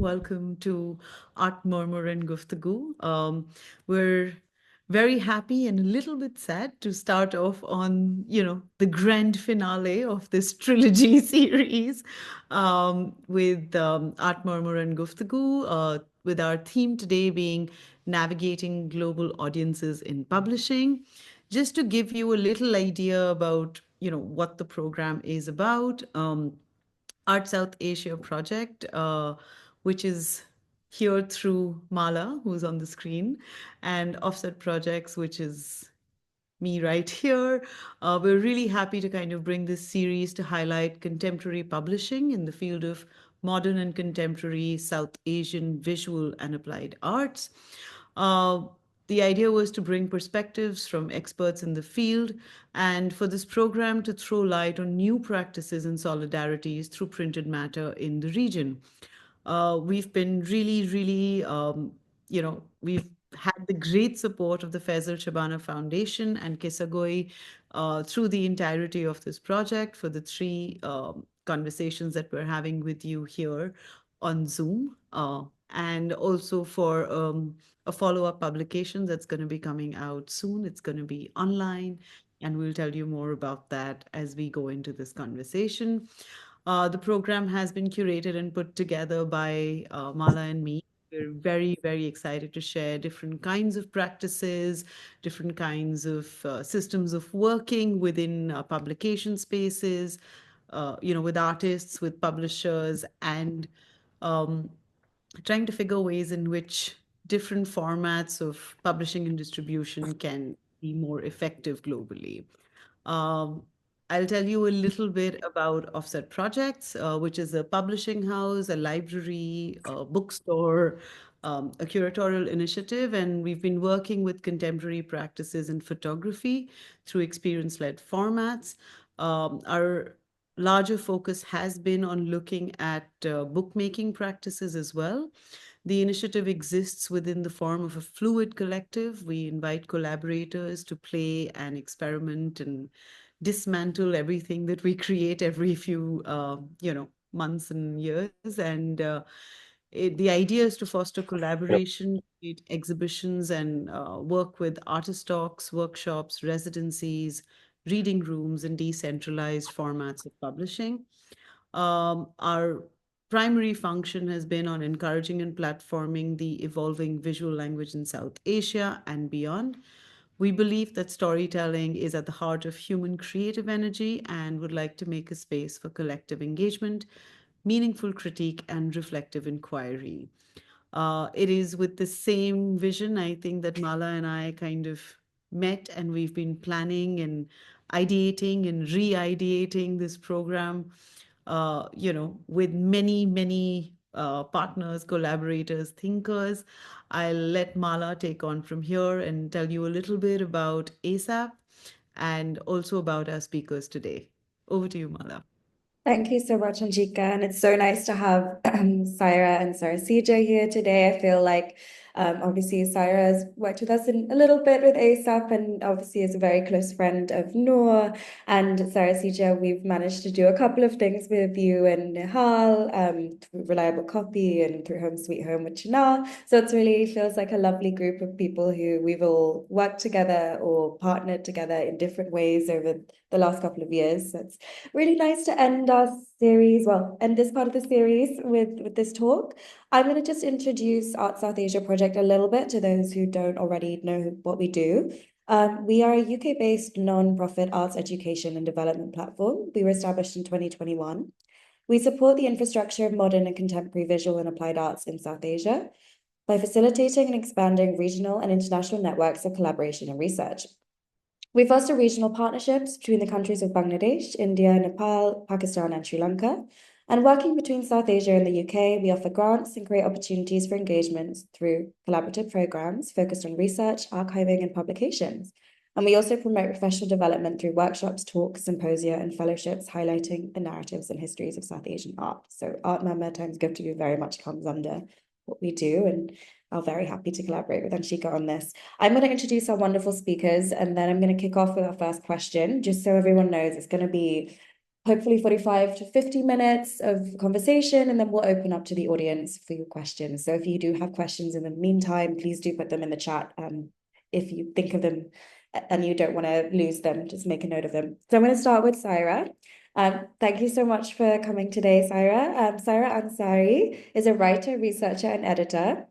Welcome to Art Murmur and Guftgu. We're very happy and a little bit sad to start off on, the grand finale of this trilogy series with Art Murmur and Guftgu, with our theme today being navigating global audiences in publishing. Just to give you a little idea about, what the program is about. Art South Asia project, which is here through Mala, who's on the screen, and Offset Projects, which is me right here. We're really happy to kind of bring this series to highlight contemporary publishing in the field of modern and contemporary South Asian visual and applied arts. Uh, the idea was to bring perspectives from experts in the field and for this program to throw light on new practices and solidarities through printed matter in the region. We've been really, we've had the great support of the Faizal Shabana Foundation and QissaGoi through the entirety of this project for the three conversations that we're having with you here on Zoom, and also for a follow-up publication that's going to be coming out soon. It's going to be online, and we'll tell you more about that as we go into this conversation. The program has been curated and put together by Mala and me. We're very excited to share different kinds of practices, different kinds of systems of working within publication spaces, with artists, with publishers, and um, trying to figure ways in which different formats of publishing and distribution can be more effective globally. Um, I'll tell you a little bit about Offset Projects, which is a publishing house, a library, a bookstore, a curatorial initiative, and we've been working with contemporary practices in photography through experience-led formats. Our larger focus has been on looking at bookmaking practices as well. The initiative exists within the form of a fluid collective. We invite collaborators to play and experiment and dismantle everything that we create every few, months and years. And the idea is to foster collaboration, create exhibitions, and work with artist talks, workshops, residencies, reading rooms, and decentralized formats of publishing. Our primary function has been on encouraging and platforming the evolving visual language in South Asia and beyond. We believe that storytelling is at the heart of human creative energy and would like to make a space for collective engagement, meaningful critique, and reflective inquiry. It is with the same vision, I think, that Mala and I kind of met, and we've been planning and ideating and re-ideating this program, with many partners, collaborators, thinkers. I'll let Mala take on from here and tell you a little bit about ASAP and also about our speakers today. Over to you, Mala. Thank you so much, Anshika. And it's so nice to have Saira and Sarasija here today. I feel like obviously Saira has worked with us in a little bit with ASAP and obviously is a very close friend of Noor. And Sarasija, we've managed to do a couple of things with you and Nihal, through Reliable Copy and through Home Sweet Home with Chanel. So it really feels like a lovely group of people who we've all worked together or partnered together in different ways over the last couple of years. So it's really nice to end our series, end this part of the series with this talk. I'm going to just introduce Art South Asia Project a little bit to those who don't already know what we do. We are a UK-based non-profit arts education and development platform. We were established in 2021. We support the infrastructure of modern and contemporary visual and applied arts in South Asia by facilitating and expanding regional and international networks of collaboration and research. We foster regional partnerships between the countries of Bangladesh, India, Nepal, Pakistan, and Sri Lanka. And working between South Asia and the UK, we offer grants and create opportunities for engagements through collaborative programs focused on research, archiving, and publications. And we also promote professional development through workshops, talks, symposia, and fellowships highlighting the narratives and histories of South Asian art. So Art Murmur times Guftgu very much comes under what we do, and I'm very happy to collaborate with Anshika on this. I'm going to introduce our wonderful speakers, and then I'm going to kick off with our first question. Just so everyone knows, it's going to be hopefully 45 to 50 minutes of conversation, and then we'll open up to the audience for your questions. So if you do have questions in the meantime, please do put them in the chat. If you think of them and you don't want to lose them, just make a note of them. So I'm going to start with Saira. Thank you so much for coming today, Saira. Saira Ansari is a writer, researcher, and editor.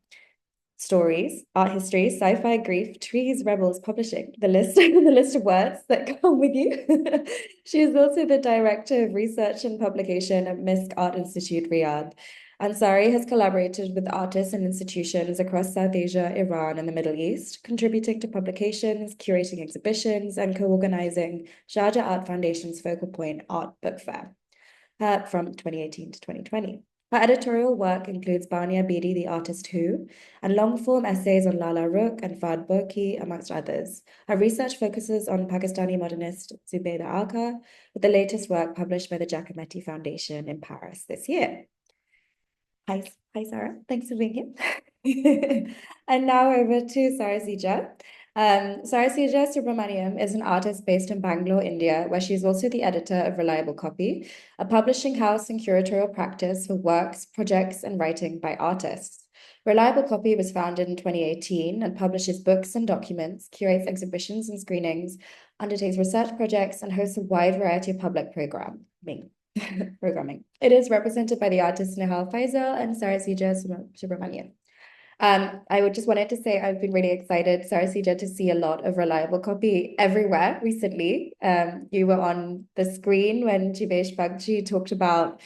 Stories, art history, sci-fi, grief, trees, rebels, publishing, the list, the list of words that come with you. She is also the director of research and publication at Misk Art Institute, Riyadh. Ansari has collaborated with artists and institutions across South Asia, Iran, and the Middle East, contributing to publications, curating exhibitions, and co-organizing Jadia Art Foundation's Focal Point Art Book Fair from 2018 to 2020. Her editorial work includes Bania Bedi, The Artist Who, and long-form essays on Lala Rukh and Fad Boki, amongst others. Her research focuses on Pakistani modernist Zubaydah Aka, with the latest work published by the Giacometti Foundation in Paris this year. Hi, Sarah. Thanks for being here. And now over to Sarasija. Sarasija Subramanian is an artist based in Bangalore, India, where she is also the editor of Reliable Copy, a publishing house and curatorial practice for works, projects, and writing by artists. Reliable Copy was founded in 2018 and publishes books and documents, curates exhibitions and screenings, undertakes research projects, and hosts a wide variety of public programming. It is represented by the artists Nihal Faizal and Sarasija Subramanian. I would just wanted to say I've been really excited, Sarasija, to see a lot of Reliable Copy everywhere recently. You were on the screen when Jivesh Bagchi talked about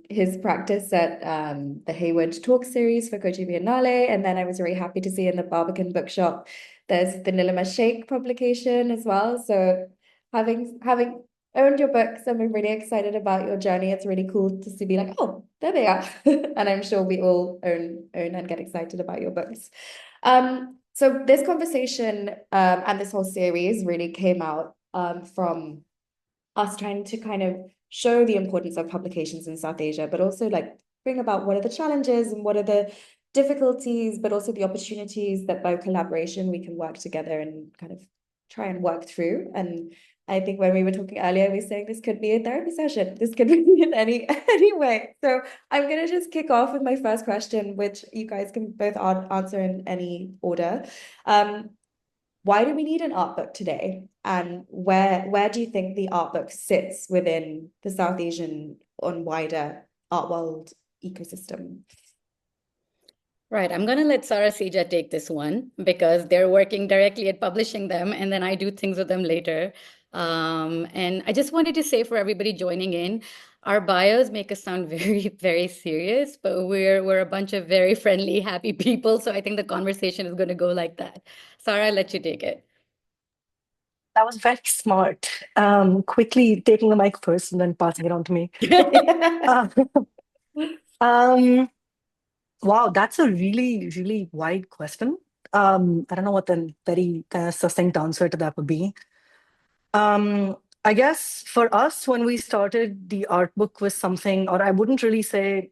his practice at the Hayward Talk series for Kochi Biennale, and then I was very happy to see in the Barbican bookshop there's the Nilima Sheikh publication as well. So having owned your books, I'm really excited about your journey. It's really cool to be like, oh, there they are. And I'm sure we all own and get excited about your books. So this conversation and this whole series really came out from us trying to kind of show the importance of publications in South Asia, but also like bring about what are the challenges and what are the difficulties, but also the opportunities that by collaboration we can work together and kind of try and work through. And I think when we were talking earlier, we were saying this could be a therapy session. This could be in any way. So I'm going to just kick off with my first question, which you guys can both answer in any order. Why do we need an art book today? And where do you think the art book sits within the South Asian and wider art world ecosystem? Right. I'm going to let Sarasija take this one because they're working directly at publishing them, and then I do things with them later. And I just wanted to say for everybody joining in, our bios make us sound very, very serious, but we're a bunch of very friendly, happy people. So I think the conversation is going to go like that. Sarah, I'll let you take it. That was very smart. Quickly taking the mic first and then passing it on to me. Wow, that's a really, really wide question. I don't know what the very kind of succinct answer to that would be. I guess for us, when we started, the art book was something, or I wouldn't really say,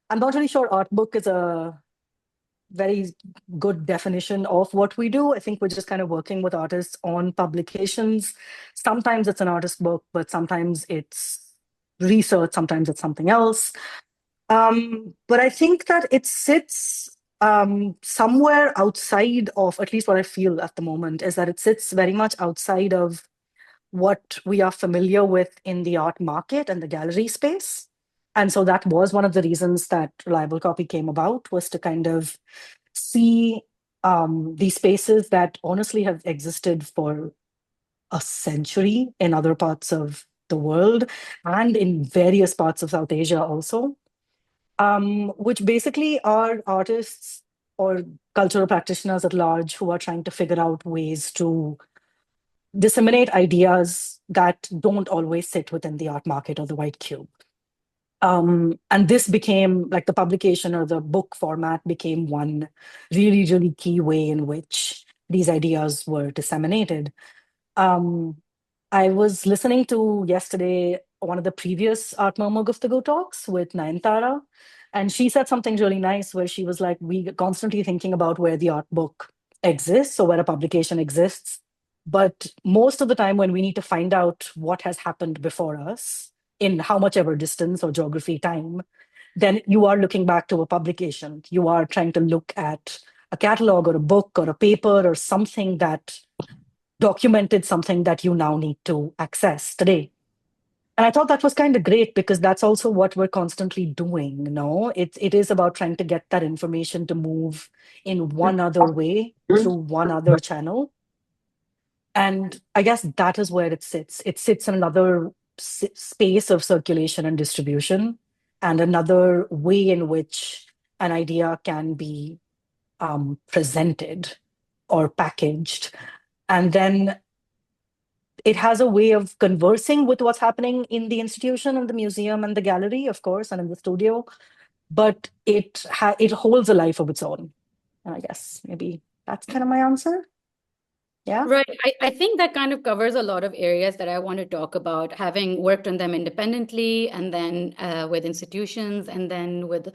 I'm not really sure art book is a very good definition of what we do. I think we're just kind of working with artists on publications. Sometimes it's an artist book, but sometimes it's research, sometimes it's something else. But I think that it sits somewhere outside of, at least what I feel at the moment, is that it sits very much outside of what we are familiar with in the art market and the gallery space. And so that was one of the reasons that Reliable Copy came about, was to kind of see these spaces that honestly have existed for a century in other parts of the world and in various parts of South Asia also, which basically are artists or cultural practitioners at large who are trying to figure out ways to disseminate ideas that don't always sit within the art market or the white cube. And this became like the publication or the book format became one really, really key way in which these ideas were disseminated. I was listening to yesterday one of the previous Art Murmur Guftgu talks with Nayantara, and she said something really nice where she was like, we constantly thinking about where the art book exists or where a publication exists. But most of the time, when we need to find out what has happened before us in how much ever distance or geography time, then you are looking back to a publication. You are trying to look at a catalog or a book or a paper or something that documented something that you now need to access today. And I thought that was kind of great because that's also what we're constantly doing. It is about trying to get that information to move in one other way through one other channel. And I guess that is where it sits. It sits in another space of circulation and distribution, and another way in which an idea can be presented or packaged. And then it has a way of conversing with what's happening in the institution and the museum and the gallery, of course, and in the studio. But it holds a life of its own. And I guess maybe that's kind of my answer. Yeah. Right. I think that kind of covers a lot of areas that I want to talk about, having worked on them independently and then with institutions and then with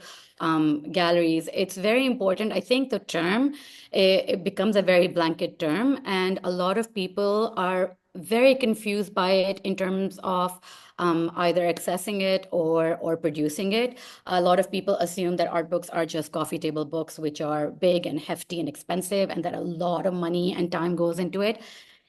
galleries. It's very important. I think the term, it becomes a very blanket term, and a lot of people are very confused by it in terms of either accessing it or producing it. A lot of people assume that art books are just coffee table books, which are big and hefty and expensive, and that a lot of money and time goes into it.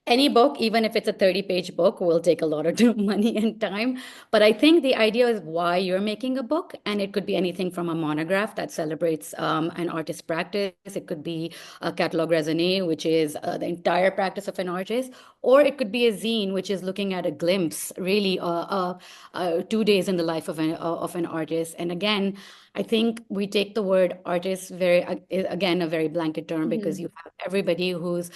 Any book, even if it's a 30-page book, will take a lot of money and time. But I think the idea is why you're making a book, and it could be anything from a monograph that celebrates an artist's practice. It could be a catalogue raisonné, which is the entire practice of an artist, or it could be a zine, which is looking at a glimpse, really, 2 days in the life of an artist. And again, I think we take the word artist again, a very blanket term, because you have everybody who's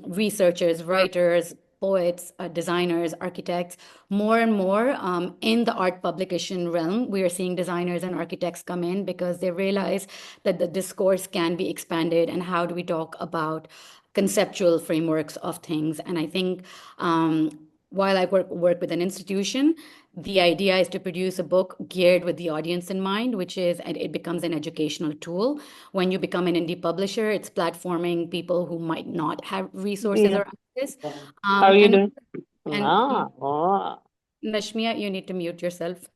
researchers, writers, poets, designers, architects. More and more in the art publication realm, we are seeing designers and architects come in because they realize that the discourse can be expanded, and how do we talk about conceptual frameworks of things. And I think while I work with an institution, the idea is to produce a book geared with the audience in mind, which is, and it becomes an educational tool. When you become an indie publisher, it's platforming people who might not have resources Yeah. or access. How are you doing? And Oh. Nashmia, you need to mute yourself.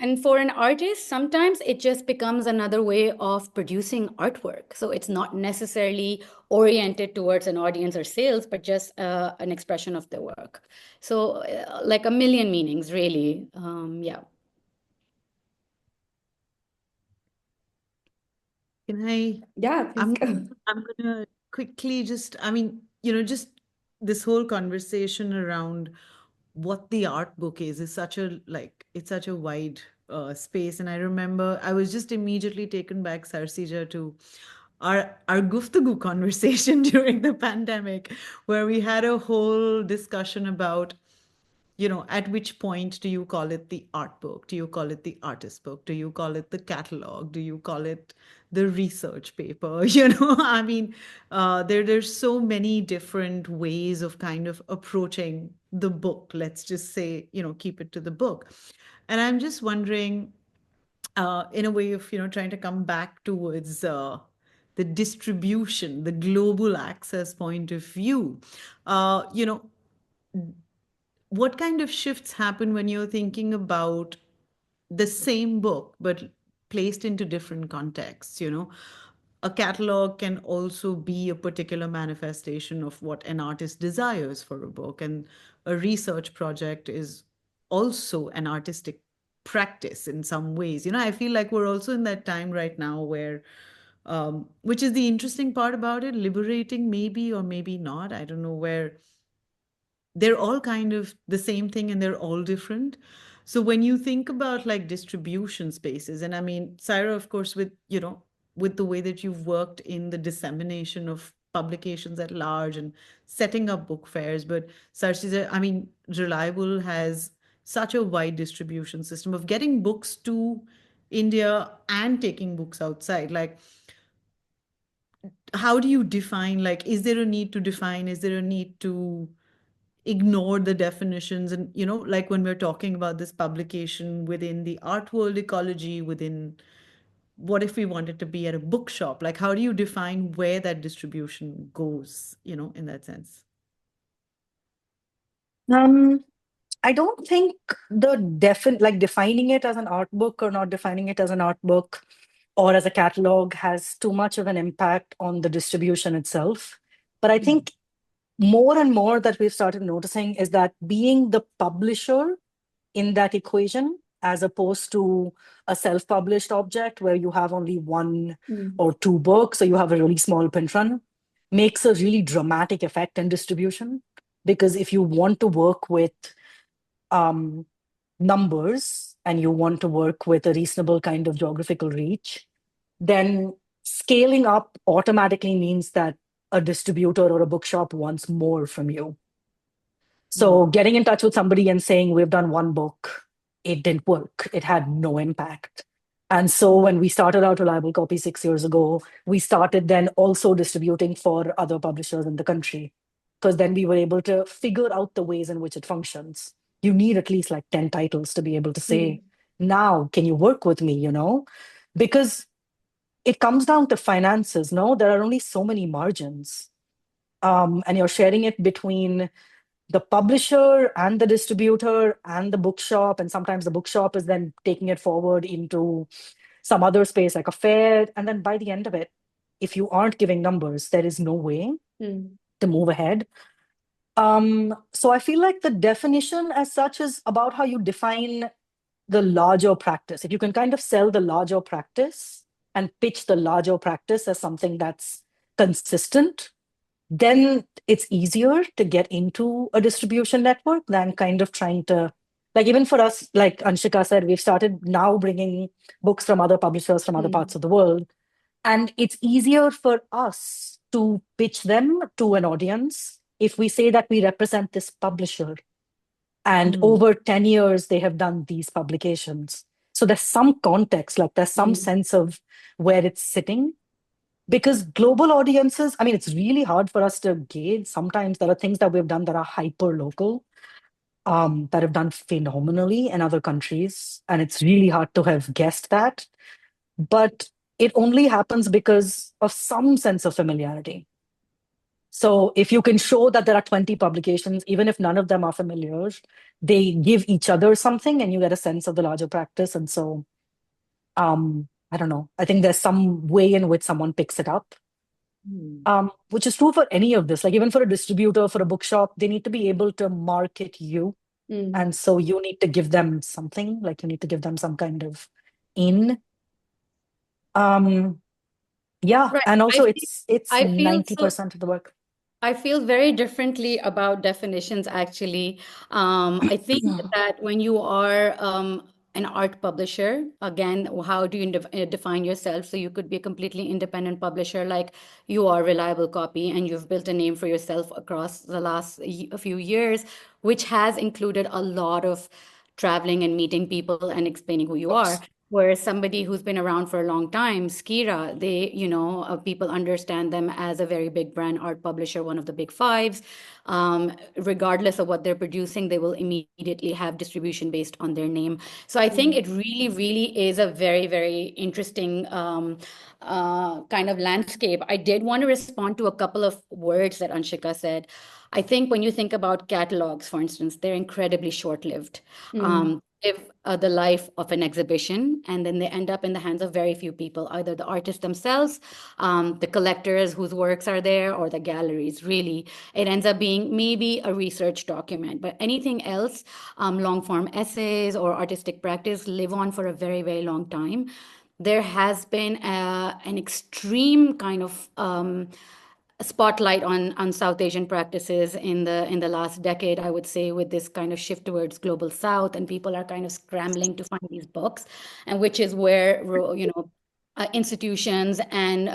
And for an artist, sometimes it just becomes another way of producing artwork. So it's not necessarily oriented towards an audience or sales, but just an expression of their work. So like a million meanings, really. Yeah. Can I? Yeah, please go. I'm gonna quickly just, I mean, just this whole conversation around what the art book is such a it's such a wide space. And I remember I was just immediately taken back, Sarsija, to our Guftgu conversation during the pandemic, where we had a whole discussion about at which point do you call it the art book? Do you call it the artist book? Do you call it the catalog? Do you call it the research paper? I mean, there's so many different ways of kind of approaching the book. Let's just say, keep it to the book. And I'm just wondering, in a way of, trying to come back towards the distribution, the global access point of view. What kind of shifts happen when you're thinking about the same book but placed into different contexts? A catalog can also be a particular manifestation of what an artist desires for a book, and a research project is also an artistic practice in some ways. I feel like we're also in that time right now where which is the interesting part about it, liberating maybe or maybe not, I don't know, where they're all kind of the same thing and they're all different. So when you think about like distribution spaces, and I mean, Saira, of course, with the way that you've worked in the dissemination of publications at large and setting up book fairs, but Sarsija, I mean, Reliable has such a wide distribution system of getting books to India and taking books outside. Like, how do you define, like, is there a need to define? Is there a need to ignore the definitions? And like when we're talking about this publication within the art world ecology, within what if we wanted to be at a bookshop? Like, how do you define where that distribution goes, in that sense? Um, I don't think defining it as an art book or not defining it as an art book or as a catalog has too much of an impact on the distribution itself. But I think more and more that we've started noticing is that being the publisher in that equation, as opposed to a self-published object where you have only one or two books, or you have a really small print run, makes a really dramatic effect in distribution. Because if you want to work with numbers and you want to work with a reasonable kind of geographical reach, then scaling up automatically means that a distributor or a bookshop wants more from you. So getting in touch with somebody and saying, we've done one book, it didn't work. It had no impact. And so when we started out Reliable Copy 6 years ago, we started then also distributing for other publishers in the country, because then we were able to figure out the ways in which it functions. You need at least like 10 titles to be able to say, now, can you work with me, Because it comes down to finances, no? There are only so many margins. And you're sharing it between the publisher and the distributor and the bookshop. And sometimes the bookshop is then taking it forward into some other space like a fair. And then by the end of it, if you aren't giving numbers, there is no way to move ahead. So I feel like the definition as such is about how you define the larger practice. If you can kind of sell the larger practice and pitch the larger practice as something that's consistent, then it's easier to get into a distribution network than kind of trying to, like, even for us, like Anshika said, we've started now bringing books from other publishers from other parts of the world. And it's easier for us to pitch them to an audience if we say that we represent this publisher. And over 10 years, they have done these publications. So there's some context, like there's some sense of where it's sitting. Because global audiences, I mean, it's really hard for us to gauge. Sometimes there are things that we've done that are hyper local, that have done phenomenally in other countries. And it's really hard to have guessed that. But it only happens because of some sense of familiarity. So if you can show that there are 20 publications, even if none of them are familiar, they give each other something and you get a sense of the larger practice. And so, I don't know. I think there's some way in which someone picks it up, which is true for any of this. Like even for a distributor, for a bookshop, they need to be able to market you. And so you need to give them something, like you need to give them some kind of in. Yeah. Right. And also I it's I feel 90% of the work. I feel very differently about definitions, actually. I think that when you are an art publisher, again, how do you define yourself? So you could be a completely independent publisher, like you are Reliable Copy, and you've built a name for yourself across the last a few years, which has included a lot of traveling and meeting people and explaining who you are. Whereas somebody who's been around for a long time, Skira, they, people understand them as a very big brand art publisher, one of the big fives. Regardless of what they're producing, they will immediately have distribution based on their name. So I think it really, really is a very, very interesting kind of landscape. I did want to respond to a couple of words that Anshika said. I think when you think about catalogs, for instance, they're incredibly short-lived. Live the life of an exhibition, and then they end up in the hands of very few people, either the artists themselves, the collectors whose works are there, or the galleries. Really, it ends up being maybe a research document, but anything else, long form essays or artistic practice, live on for a very, very long time. There has been an extreme kind of spotlight on South Asian practices in the last decade, I would say, with this kind of shift towards global South, and people are kind of scrambling to find these books, and which is where institutions and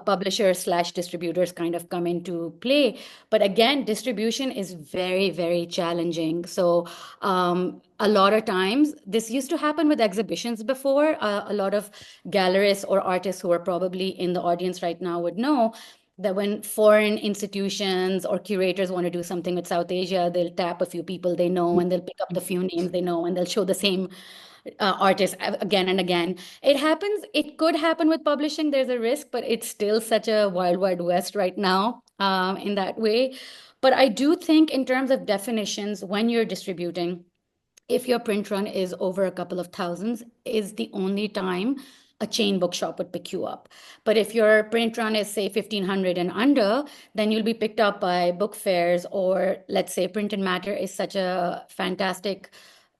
publishers slash distributors kind of come into play. But again, distribution is very, very challenging. So a lot of times, this used to happen with exhibitions before. A lot of gallerists or artists who are probably in the audience right now would know that when foreign institutions or curators want to do something with South Asia, they'll tap a few people they know, and they'll pick up the few names they know, and they'll show the same artists again and again. It happens, it could happen with publishing, there's a risk, but it's still such a wild, wild west right now in that way. But I do think in terms of definitions, when you're distributing, if your print run is over a couple of thousands, is the only time a chain bookshop would pick you up. But if your print run is say 1500 and under, then you'll be picked up by book fairs, or let's say Print and Matter is such a fantastic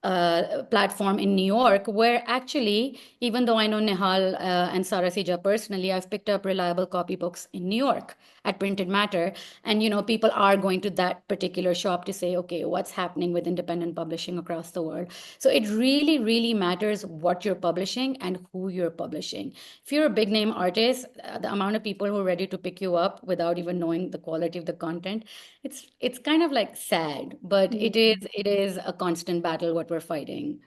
platform in New York, where actually, even though I know Nihal and Sarasija personally, I've picked up reliable copybooks in New York at Print and Matter. And, you know, people are going to that particular shop to say, okay, what's happening with independent publishing across the world? So it really, really matters what you're publishing and who you're publishing. If you're a big name artist, the amount of people who are ready to pick you up without even knowing the quality of the content, it's kind of like sad, but it is a constant battle what we're fighting.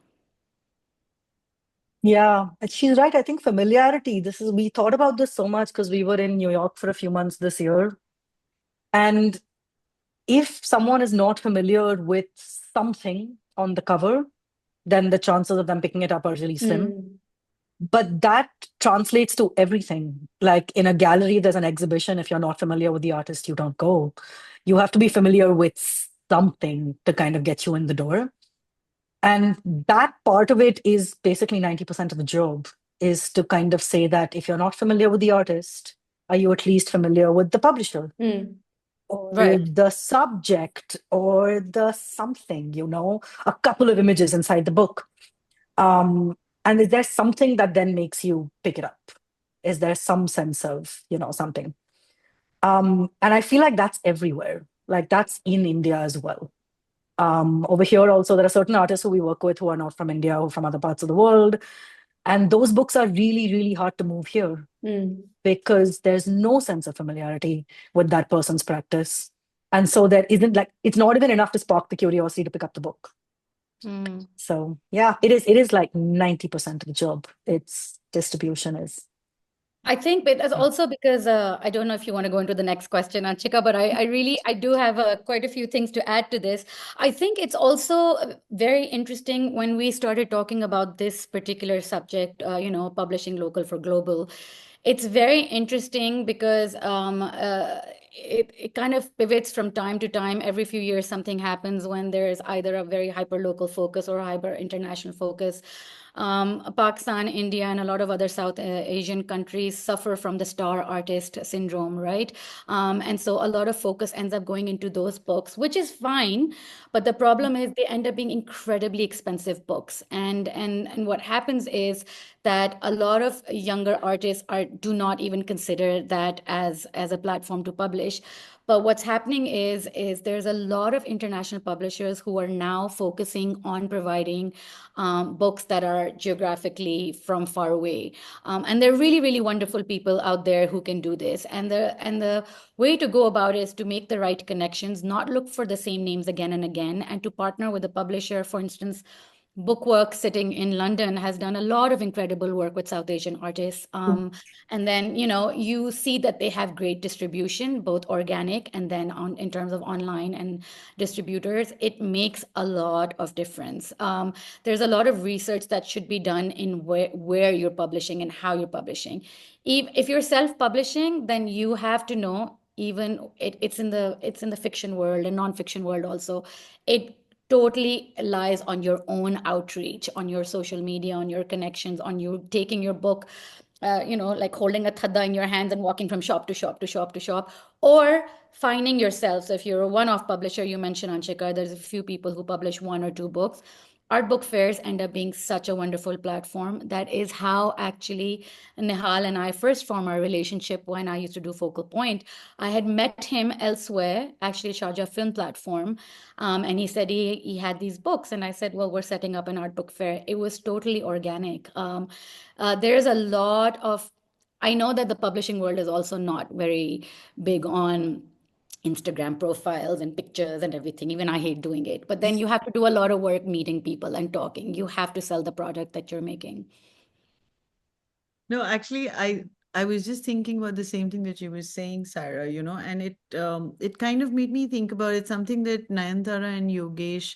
Yeah, and she's right. I think familiarity, we thought about this so much because we were in New York for a few months this year. And if someone is not familiar with something on the cover, then the chances of them picking it up are really slim. But that translates to everything. Like in a gallery, there's an exhibition. If you're not familiar with the artist, you don't go. You have to be familiar with something to kind of get you in the door. And that part of it is basically 90% of the job, is to kind of say that if you're not familiar with the artist, are you at least familiar with the publisher? Or Right. the subject, or the something, a couple of images inside the book. And is there something that then makes you pick it up? Is there some sense of, something? And I feel like that's everywhere. Like that's in India as well. Over here also, there are certain artists who we work with who are not from India or from other parts of the world. And those books are really, really hard to move here because there's no sense of familiarity with that person's practice. And so there isn't it's not even enough to spark the curiosity to pick up the book. So yeah, it is like 90% of the job. It's distribution is. I think, but that's also because I don't know if you want to go into the next question, Anshika, but I do have quite a few things to add to this. I think it's also very interesting when we started talking about this particular subject, publishing local for global. It's very interesting because it kind of pivots from time to time. Every few years, something happens when there is either a very hyper local focus or a hyper international focus. Pakistan, India, and a lot of other South Asian countries suffer from the star artist syndrome, right? And so a lot of focus ends up going into those books, which is fine. But the problem is they end up being incredibly expensive books. And what happens is that a lot of younger artists do not even consider that as a platform to publish. But what's happening is there's a lot of international publishers who are now focusing on providing books that are geographically from far away. And they're really, really wonderful people out there who can do this. And the way to go about it is to make the right connections, not look for the same names again and again, and to partner with a publisher. For instance, Bookwork sitting in London has done a lot of incredible work with South Asian artists. And then, you see that they have great distribution, both organic and then in terms of online and distributors. It makes a lot of difference. There's a lot of research that should be done in where you're publishing and how you're publishing. If you're self-publishing, then you have to know, even it's in the fiction world and non-fiction world also. It totally lies on your own outreach, on your social media, on your connections, on you taking your book, like holding a thadda in your hands and walking from shop to shop to shop to shop, or finding yourself. So if you're a one-off publisher, you mentioned Anshika, there's a few people who publish one or two books. Art book fairs end up being such a wonderful platform. That is how actually Nihal and I first formed our relationship when I used to do Focal Point. I had met him elsewhere, actually Sharjah Film Platform, and he said he had these books. And I said, well, we're setting up an art book fair. It was totally organic. There's a lot of, I know that the publishing world is also not very big on Instagram profiles and pictures and everything. Even I hate doing it. But then you have to do a lot of work meeting people and talking. You have to sell the product that you're making. No, actually, I was just thinking about the same thing that you were saying, Sarah, and it kind of made me think about it, something that Nayantara and Yogesh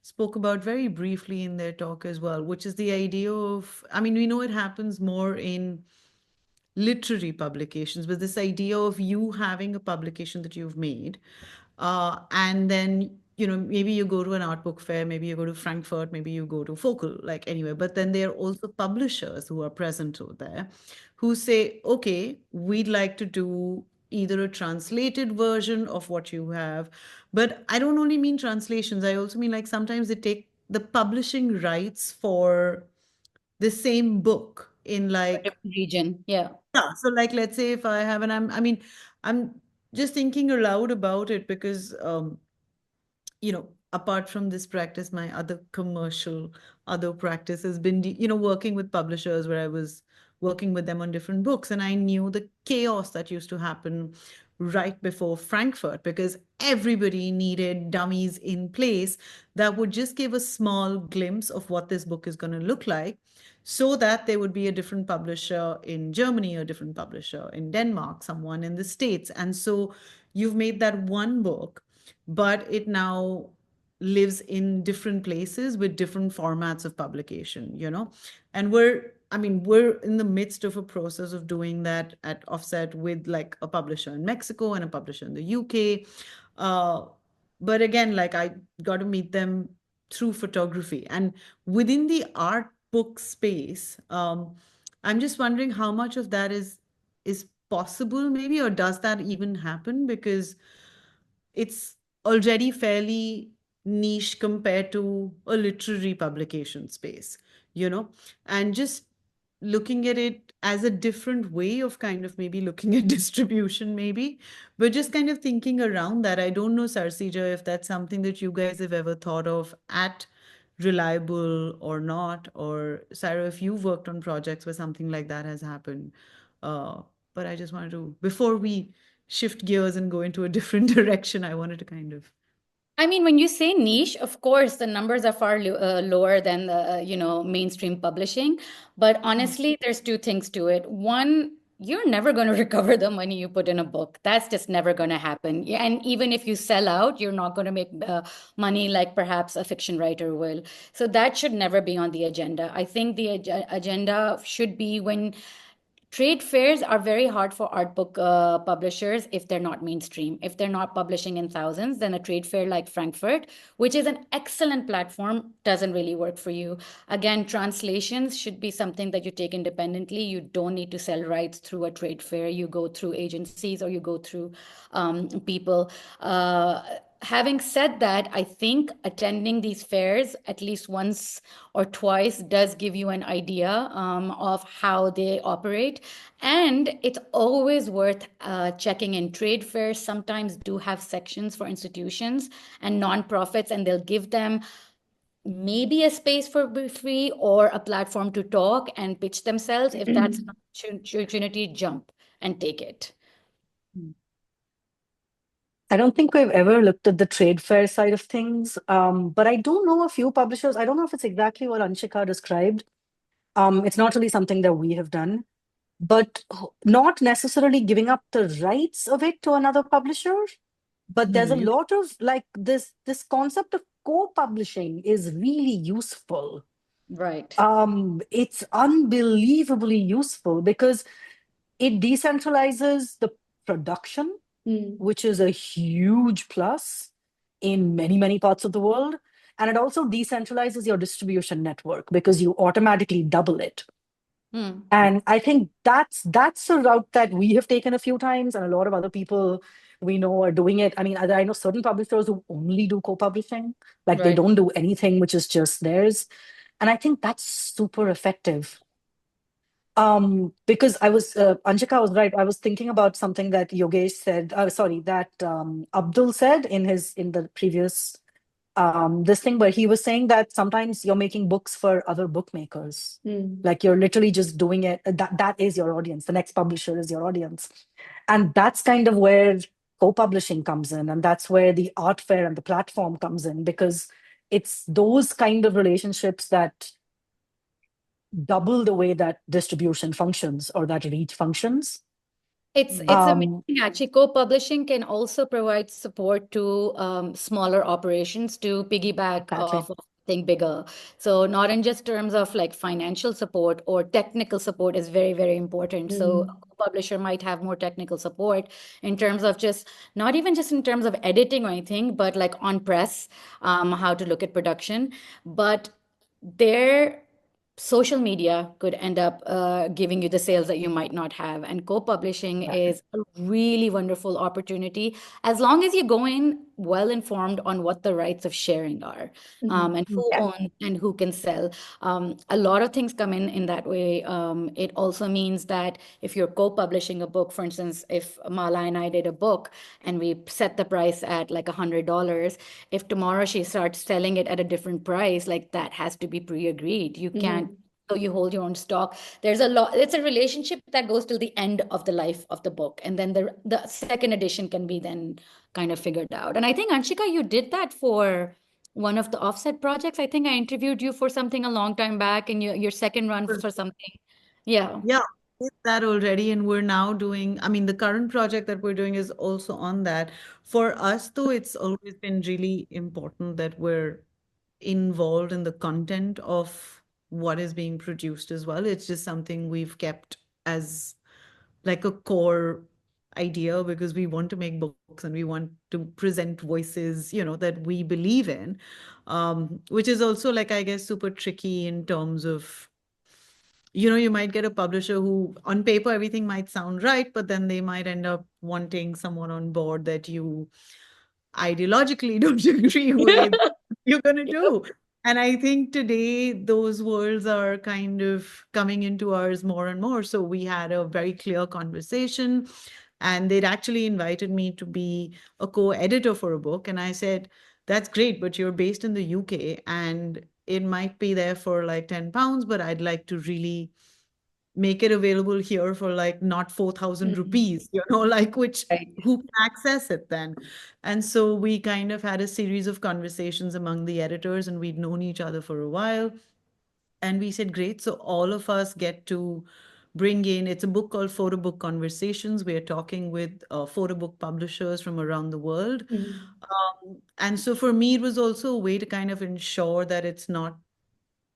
spoke about very briefly in their talk as well, which is the idea of, I mean, we know it happens more in literary publications, but this idea of you having a publication that you've made, and then, maybe you go to an art book fair, maybe you go to Frankfurt, maybe you go to Focal, like anywhere, but then there are also publishers who are present over there who say, okay, we'd like to do either a translated version of what you have, but I don't only mean translations, I also mean like sometimes they take the publishing rights for the same book in For like, different region. Yeah. yeah, so like let's say if I have, and I'm just thinking aloud about it because apart from this practice, my other practice has been, working with publishers where I was working with them on different books. And I knew the chaos that used to happen right before Frankfurt because everybody needed dummies in place that would just give a small glimpse of what this book is going to look like so that there would be a different publisher in Germany, a different publisher in Denmark, someone in the States. And so you've made that one book, but it now lives in different places with different formats of publication, and we're in the midst of a process of doing that at Offset with like a publisher in Mexico and a publisher in the UK. But again, like I got to meet them through photography and within the art book space. I'm just wondering how much of that is possible maybe, or does that even happen? Because it's already fairly niche compared to a literary publication space, and just looking at it as a different way of kind of maybe looking at distribution, maybe, but just kind of thinking around that. I don't know, Sarasija, if that's something that you guys have ever thought of at Reliable or not, or Saira, if you've worked on projects where something like that has happened. Uh, but I just wanted to, before we shift gears and go into a different direction, I wanted to kind of. I mean, when you say niche, of course, the numbers are far lower than the, mainstream publishing. But honestly, there's two things to it. One, you're never going to recover the money you put in a book. That's just never going to happen. Yeah, and even if you sell out, you're not going to make money like perhaps a fiction writer will. So that should never be on the agenda. I think the agenda should be when trade fairs are very hard for art book publishers if they're not mainstream. If they're not publishing in thousands, then a trade fair like Frankfurt, which is an excellent platform, doesn't really work for you. Again, translations should be something that you take independently. You don't need to sell rights through a trade fair. You go through agencies or you go through people. Having said that, I think attending these fairs at least once or twice does give you an idea of how they operate. And it's always worth checking in. Trade fairs sometimes do have sections for institutions and nonprofits, and they'll give them maybe a space for free or a platform to talk and pitch themselves. If that's an opportunity, jump and take it. I don't think we've ever looked at the trade fair side of things, but I do know a few publishers. I don't know if it's exactly what Anshika described. It's not really something that we have done, but not necessarily giving up the rights of it to another publisher. But there's a lot of like this concept of co-publishing is really useful. Right. It's unbelievably useful because it decentralizes the production, which is a huge plus in many, many parts of the world. And it also decentralizes your distribution network because you automatically double it. And I think that's a route that we have taken a few times, and a lot of other people we know are doing it. I mean, I know certain publishers who only do co-publishing, like they don't do anything which is just theirs. And I think that's super effective. Because I was, Anshika was right. I was thinking about something that Yogesh said, that Abdul said in the previous this thing where he was saying that sometimes you're making books for other bookmakers. Like you're literally just doing it. That is your audience. The next publisher is your audience. And that's kind of where co-publishing comes in. And that's where the art fair and the platform comes in, because it's those kind of relationships that double the way that distribution functions or that reach functions. It's Um, amazing actually. Co-publishing can also provide support to smaller operations to piggyback exactly. off of something bigger. So not in just terms of like financial support or technical support is very, very important. So Mm. a publisher might have more technical support in terms of just not even just in terms of editing or anything, but like on press, how to look at production. But their social media could end up giving you the sales that you might not have. And co-publishing Exactly. is a really wonderful opportunity as long as you go in well informed on what the rights of sharing are, Mhm. and who Yeah. owns and who can sell. A lot of things come in that way. It also means that if you're co-publishing a book, for instance, if Mala and I did a book and we set the price at like $100, if tomorrow she starts selling it at a different price, like that has to be pre-agreed. You can't, Mhm. so you hold your own stock. There's a lot, it's a relationship that goes till the end of the life of the book. And then the second edition can be then kind of figured out. And I think Anshika, you did that for one of the offset projects. I think I interviewed you for something a long time back and your second run for something. Yeah. Yeah, we did that already, and we're now doing, I mean, the current project that we're doing is also on that. For us, though, it's always been really important that we're involved in the content of what is being produced as well. It's just something we've kept as like a core idea because we want to make books and we want to present voices, that we believe in, which is also like, I guess, super tricky in terms of you might get a publisher who, on paper, everything might sound right, but then they might end up wanting someone on board that you ideologically don't agree with, you're going to do. And I think today those worlds are kind of coming into ours more and more. So we had a very clear conversation, and they'd actually invited me to be a co editor for a book. And I said, that's great, but you're based in the UK and it might be there for like £10, but I'd like to really make it available here for like not 4,000 Mhm. rupees, like which Right. who can access it then? And so we kind of had a series of conversations among the editors, and we'd known each other for a while. And we said, great. So all of us get to bring in, it's a book called Photo Book Conversations. We are talking with photo book publishers from around the world. Mhm. And so for me, it was also a way to kind of ensure that it's not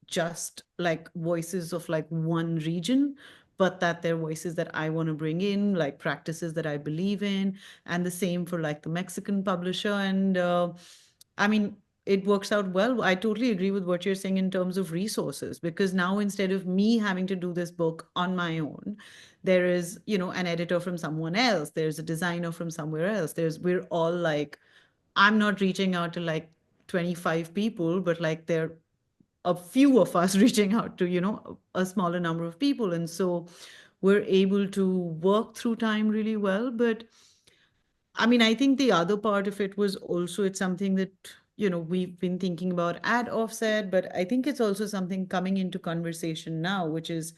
just like voices of like one region, but that they're voices that I want to bring in, like practices that I believe in, and the same for like the Mexican publisher. And I mean, it works out well. I totally agree with what you're saying in terms of resources, because now instead of me having to do this book on my own, there is, an editor from someone else, there's a designer from somewhere else. We're all like, I'm not reaching out to like 25 people, but like there a few of us reaching out to a smaller number of people, and so we're able to work through time really well. But I mean, I think the other part of it was also, it's something that we've been thinking about at offset, but I think it's also something coming into conversation now, which is,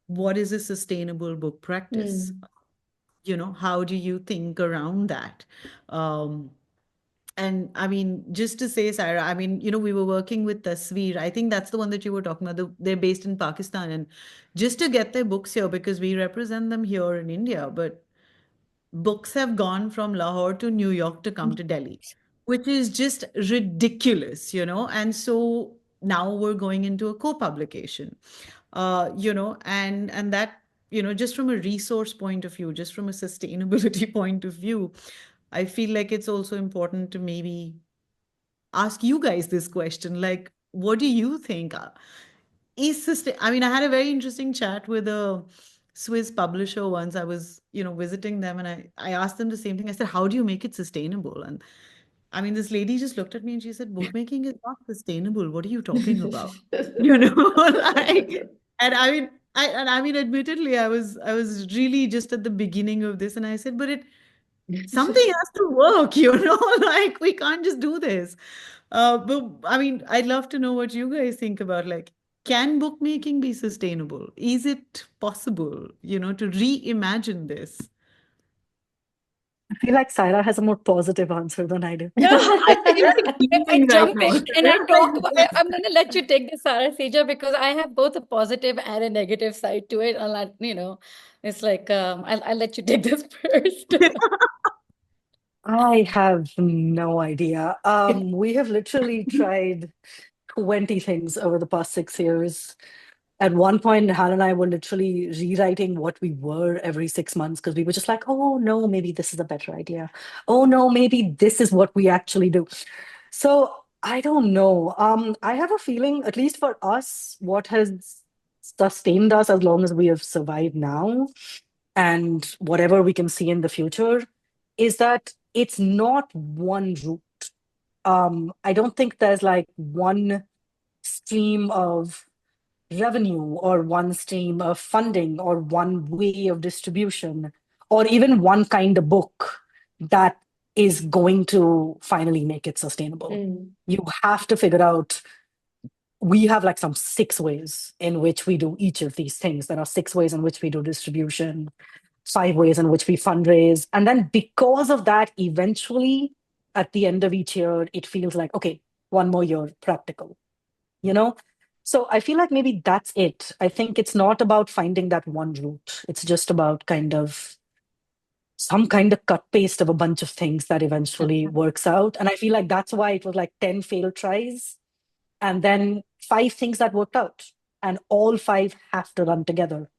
what is a sustainable book practice? Mm. How do you think around that? um, and I mean, just to say, Saira, I mean, we were working with Tasveer. I think that's the one that you were talking about. They're based in Pakistan. And just to get their books here, because we represent them here in India, but books have gone from Lahore to New York to come to Delhi, which is just ridiculous, And so now we're going into a co-publication, and that, just from a resource point of view, just from a sustainability point of view, I feel like it's also important to maybe ask you guys this question. Like, what do you think? Is sustain? I mean, I had a very interesting chat with a Swiss publisher once. I was, visiting them, and I asked them the same thing. I said, how do you make it sustainable? And I mean, this lady just looked at me and she said, bookmaking is not sustainable. What are you talking about? Like, and I mean, admittedly, I was really just at the beginning of this, and I said, but something has to work, like we can't just do this. But I mean, I'd love to know what you guys think about, like, can bookmaking be sustainable? Is it possible, to reimagine this? I feel like Saira has a more positive answer than I do. No, I think that's I beaming right jump now. in and I Sarah, talk like, about, yes. I'm going to let you take this, Sarasija, because I have both a positive and a negative side to it. I'll let, it's like, I'll let you take this first. I have no idea. We have literally tried 20 things over the past 6 years. At one point, Hal and I were literally rewriting what we were every 6 months because we were just like, oh no, maybe this is a better idea. Oh no, maybe this is what we actually do. So I don't know. I have a feeling, at least for us, what has sustained us as long as we have survived now and whatever we can see in the future is that it's not one route. I don't think there's like one stream of revenue or one stream of funding or one way of distribution or even one kind of book that is going to finally make it sustainable. You have to figure out, we have like some 6 ways in which we do each of these things. There are 6 ways in which we do distribution, 5 ways in which we fundraise. And then because of that, eventually at the end of each year, it feels like, okay, one more year, practical, you know? So I feel like maybe that's it. I think it's not about finding that one route. It's just about kind of some kind of cut paste of a bunch of things that eventually works out. And I feel like that's why it was like 10 failed tries and then 5 things that worked out. And all 5 have to run together.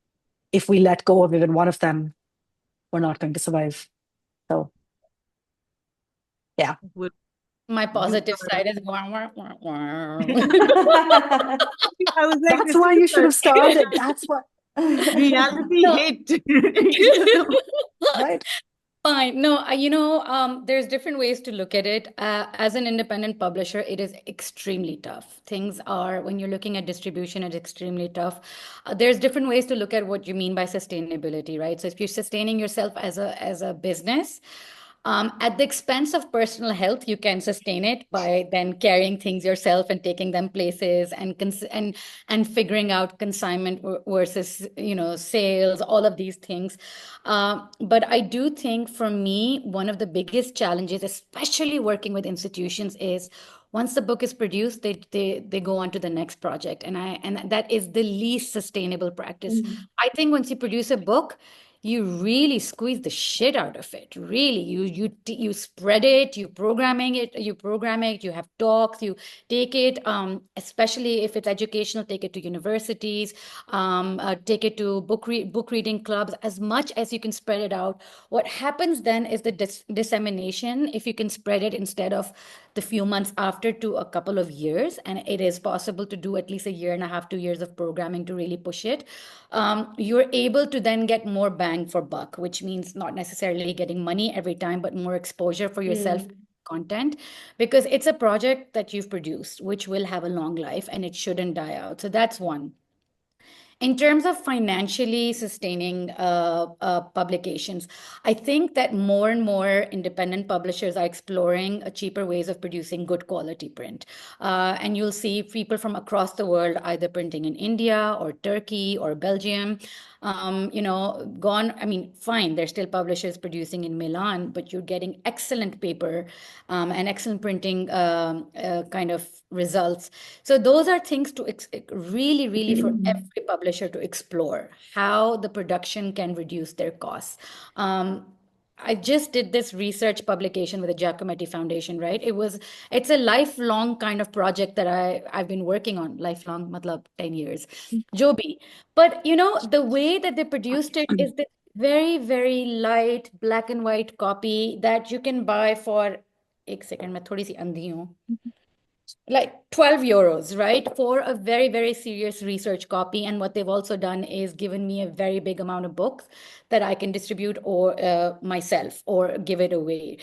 If we let go of even one of them, we're not going to survive. So, yeah. Would My you positive are. side is wah, wah, wah, wah. I was like, That's this why is you should a have started. That's what, reality No. hit. You know? right? Fine. No, there's different ways to look at it. As an independent publisher, it is extremely tough. Things are, when you're looking at distribution, it's extremely tough. There's different ways to look at what you mean by sustainability, right? So if you're sustaining yourself as a business, at the expense of personal health, you can sustain it by then carrying things yourself and taking them places and figuring out consignment versus sales, all of these things. But I do think for me, one of the biggest challenges, especially working with institutions, is once the book is produced, they go on to the next project, and that is the least sustainable practice. I think once you produce a book, you really squeeze the shit out of it. Really, you spread it, you program it, you have talks, you take it, especially if it's educational, take it to universities, take it to book reading clubs, as much as you can spread it out. What happens then is the dissemination, if you can spread it instead of the few months after to a couple of years, and it is possible to do at least a year and a half, 2 years of programming to really push it. You're able to then get more bang for buck, which means not necessarily getting money every time, but more exposure for yourself content, because it's a project that you've produced, which will have a long life and it shouldn't die out. So that's one. In terms of financially sustaining publications, I think that more and more independent publishers are exploring cheaper ways of producing good quality print. And you'll see people from across the world either printing in India or Turkey or Belgium. I mean, fine, there's still publishers producing in Milan, but you're getting excellent paper and excellent printing kind of results. So those are things to really, really for every publisher to explore how the production can reduce their costs. I just did this research publication with the Giacometti Foundation, right? It's a lifelong kind of project that I've been working on, lifelong, matlab 10 years, Joby. But the way that they produced it is the very, very light black and white copy that you can buy for, एक second, मैं थोड़ी सी अंधी हूँ, like 12 euros, right? For a very, very serious research copy. And what they've also done is given me a very big amount of books that I can distribute or myself or give it away.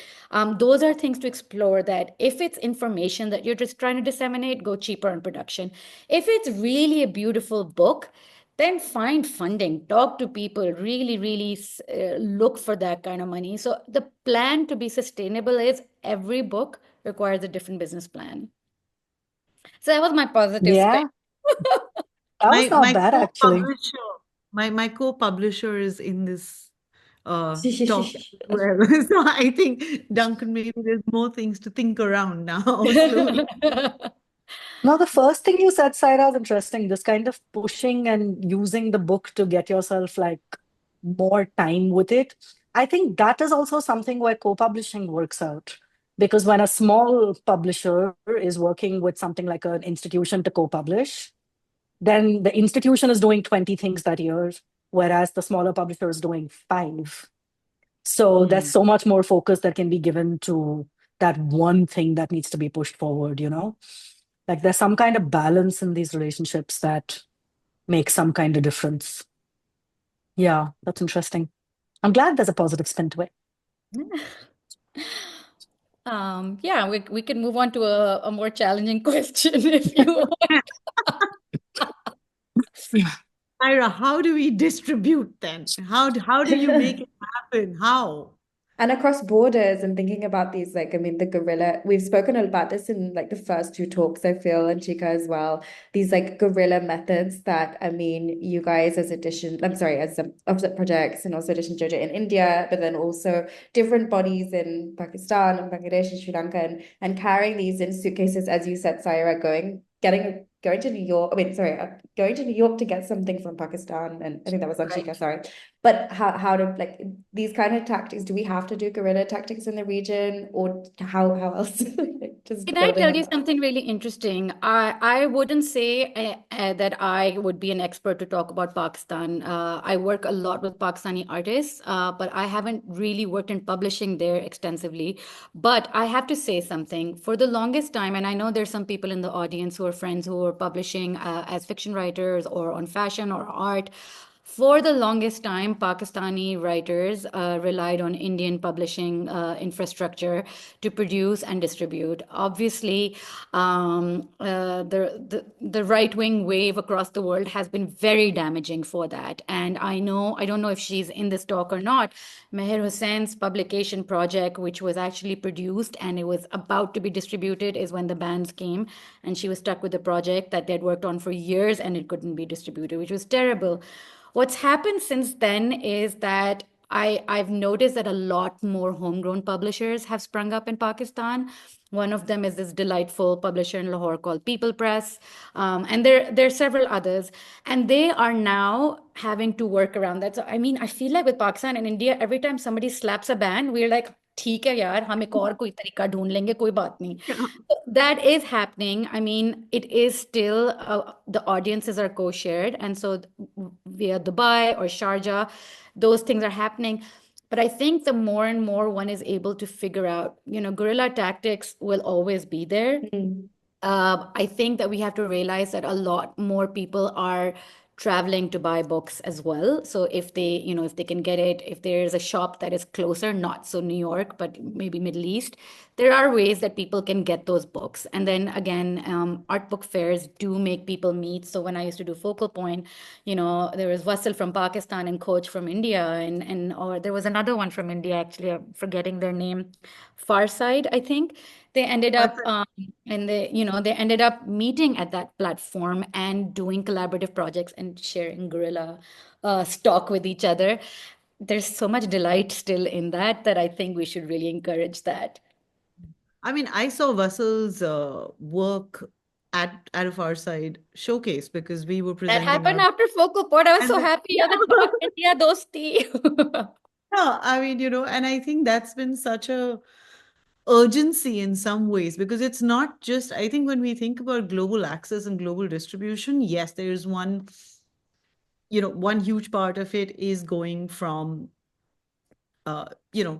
Those are things to explore, that if it's information that you're just trying to disseminate, go cheaper on production. If it's really a beautiful book, then find funding, talk to people, really, really look for that kind of money. So the plan to be sustainable is every book requires a different business plan. So that was my positive spin. Yeah, that was not My bad actually. co-publisher, my co-publisher is in this talk as well. So I think, Duncan, maybe there's more things to think around now, slowly. Now, the first thing you said, Saira, is interesting. This kind of pushing and using the book to get yourself like more time with it. I think that is also something where co-publishing works out. Because when a small publisher is working with something like an institution to co-publish, then the institution is doing 20 things that year, whereas the smaller publisher is doing 5. So there's so much more focus that can be given to that one thing that needs to be pushed forward, you know? Like there's some kind of balance in these relationships that makes some kind of difference. Yeah, that's interesting. I'm glad there's a positive spin to it. Yeah, we can move on to a more challenging question if you want. Ira, how do we distribute then? How do you make it happen? How? And across borders and thinking about these, like, I mean, the guerrilla, we've spoken about this in like the first 2 talks, I feel, and Chika as well. These like guerrilla methods that, I mean, you guys as offset projects and also Edition Jojo in India, but then also different bodies in Pakistan and Bangladesh and Sri Lanka and carrying these in suitcases, as you said, Saira, going to New York. I mean, sorry, going to New York to get something from Pakistan, and I think that was Anshika, Right. sorry. But how to like these kind of tactics? Do we have to do guerrilla tactics in the region, or how else? Just Can I building tell on you that. something really interesting? I wouldn't say that I would be an expert to talk about Pakistan. I work a lot with Pakistani artists, but I haven't really worked in publishing there extensively. But I have to say something. For the longest time, and I know there's some people in the audience who are friends who are publishing as fiction writers or on fashion or art. For the longest time, Pakistani writers relied on Indian publishing infrastructure to produce and distribute. Obviously, the right wing wave across the world has been very damaging for that. And I don't know if she's in this talk or not. Meher Hussein's publication project, which was actually produced and it was about to be distributed, is when the bans came, and she was stuck with the project that they'd worked on for years and it couldn't be distributed, which was terrible. What's happened since then is that I've noticed that a lot more homegrown publishers have sprung up in Pakistan. One of them is this delightful publisher in Lahore called People Press, and there are several others, and they are now having to work around that. So I mean, I feel like with Pakistan and India, every time somebody slaps a ban, we're like, ठीक है यार, हम एक और कोई तरीका ढूंढ लेंगे, कोई बात नहीं. That is happening. I mean, it is still the audiences are co-shared, and so via Dubai or Sharjah, those things are happening. But I think the more and more one is able to figure out, guerrilla tactics will always be there. I think that we have to realize that a lot more people are traveling to buy books as well. So if they can get it, if there's a shop that is closer, not so New York, but maybe Middle East, there are ways that people can get those books. And then again, art book fairs do make people meet. So when I used to do Focal Point, there was Vasil from Pakistan and Coach from India, and or there was another one from India, actually, I'm forgetting their name, Farside, I think. They ended up and they ended up meeting at that platform and doing collaborative projects and sharing guerrilla stock with each other. There's so much delight still in that I think we should really encourage that. I mean, I saw Vasal's work at a Far Side showcase because we were That presenting happened our after Focal Point. I was and so then, happy. yeah. You're the top India dosti. Yeah, I mean, and I think that's been such a urgency in some ways because it's not just, I think when we think about global access and global distribution, yes, there's one huge part of it is going from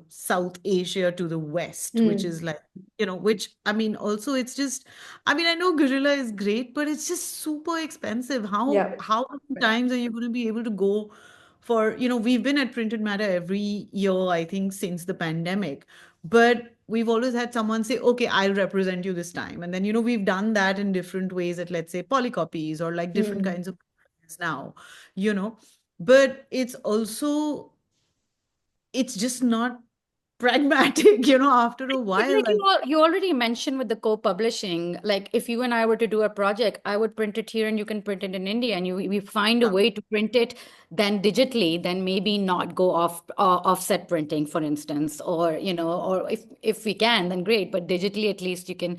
South Asia to the West, which is like, which I mean, also it's just, I mean, I know Gorilla is great, but it's just super expensive. Yeah. How many times are you going to be able to go for, we've been at Printed Matter every year, I think, since the pandemic, but we've always had someone say, okay, I'll represent you this time. And then, we've done that in different ways at, let's say, polycopies or like different kinds of now, but it's just not pragmatic, after a But while. like you already mentioned with the co-publishing, like if you and I were to do a project, I would print it here and you can print it in India, and we find a way to print it then digitally, then maybe not go offset printing, for instance, or or if we can, then great, but digitally at least you can.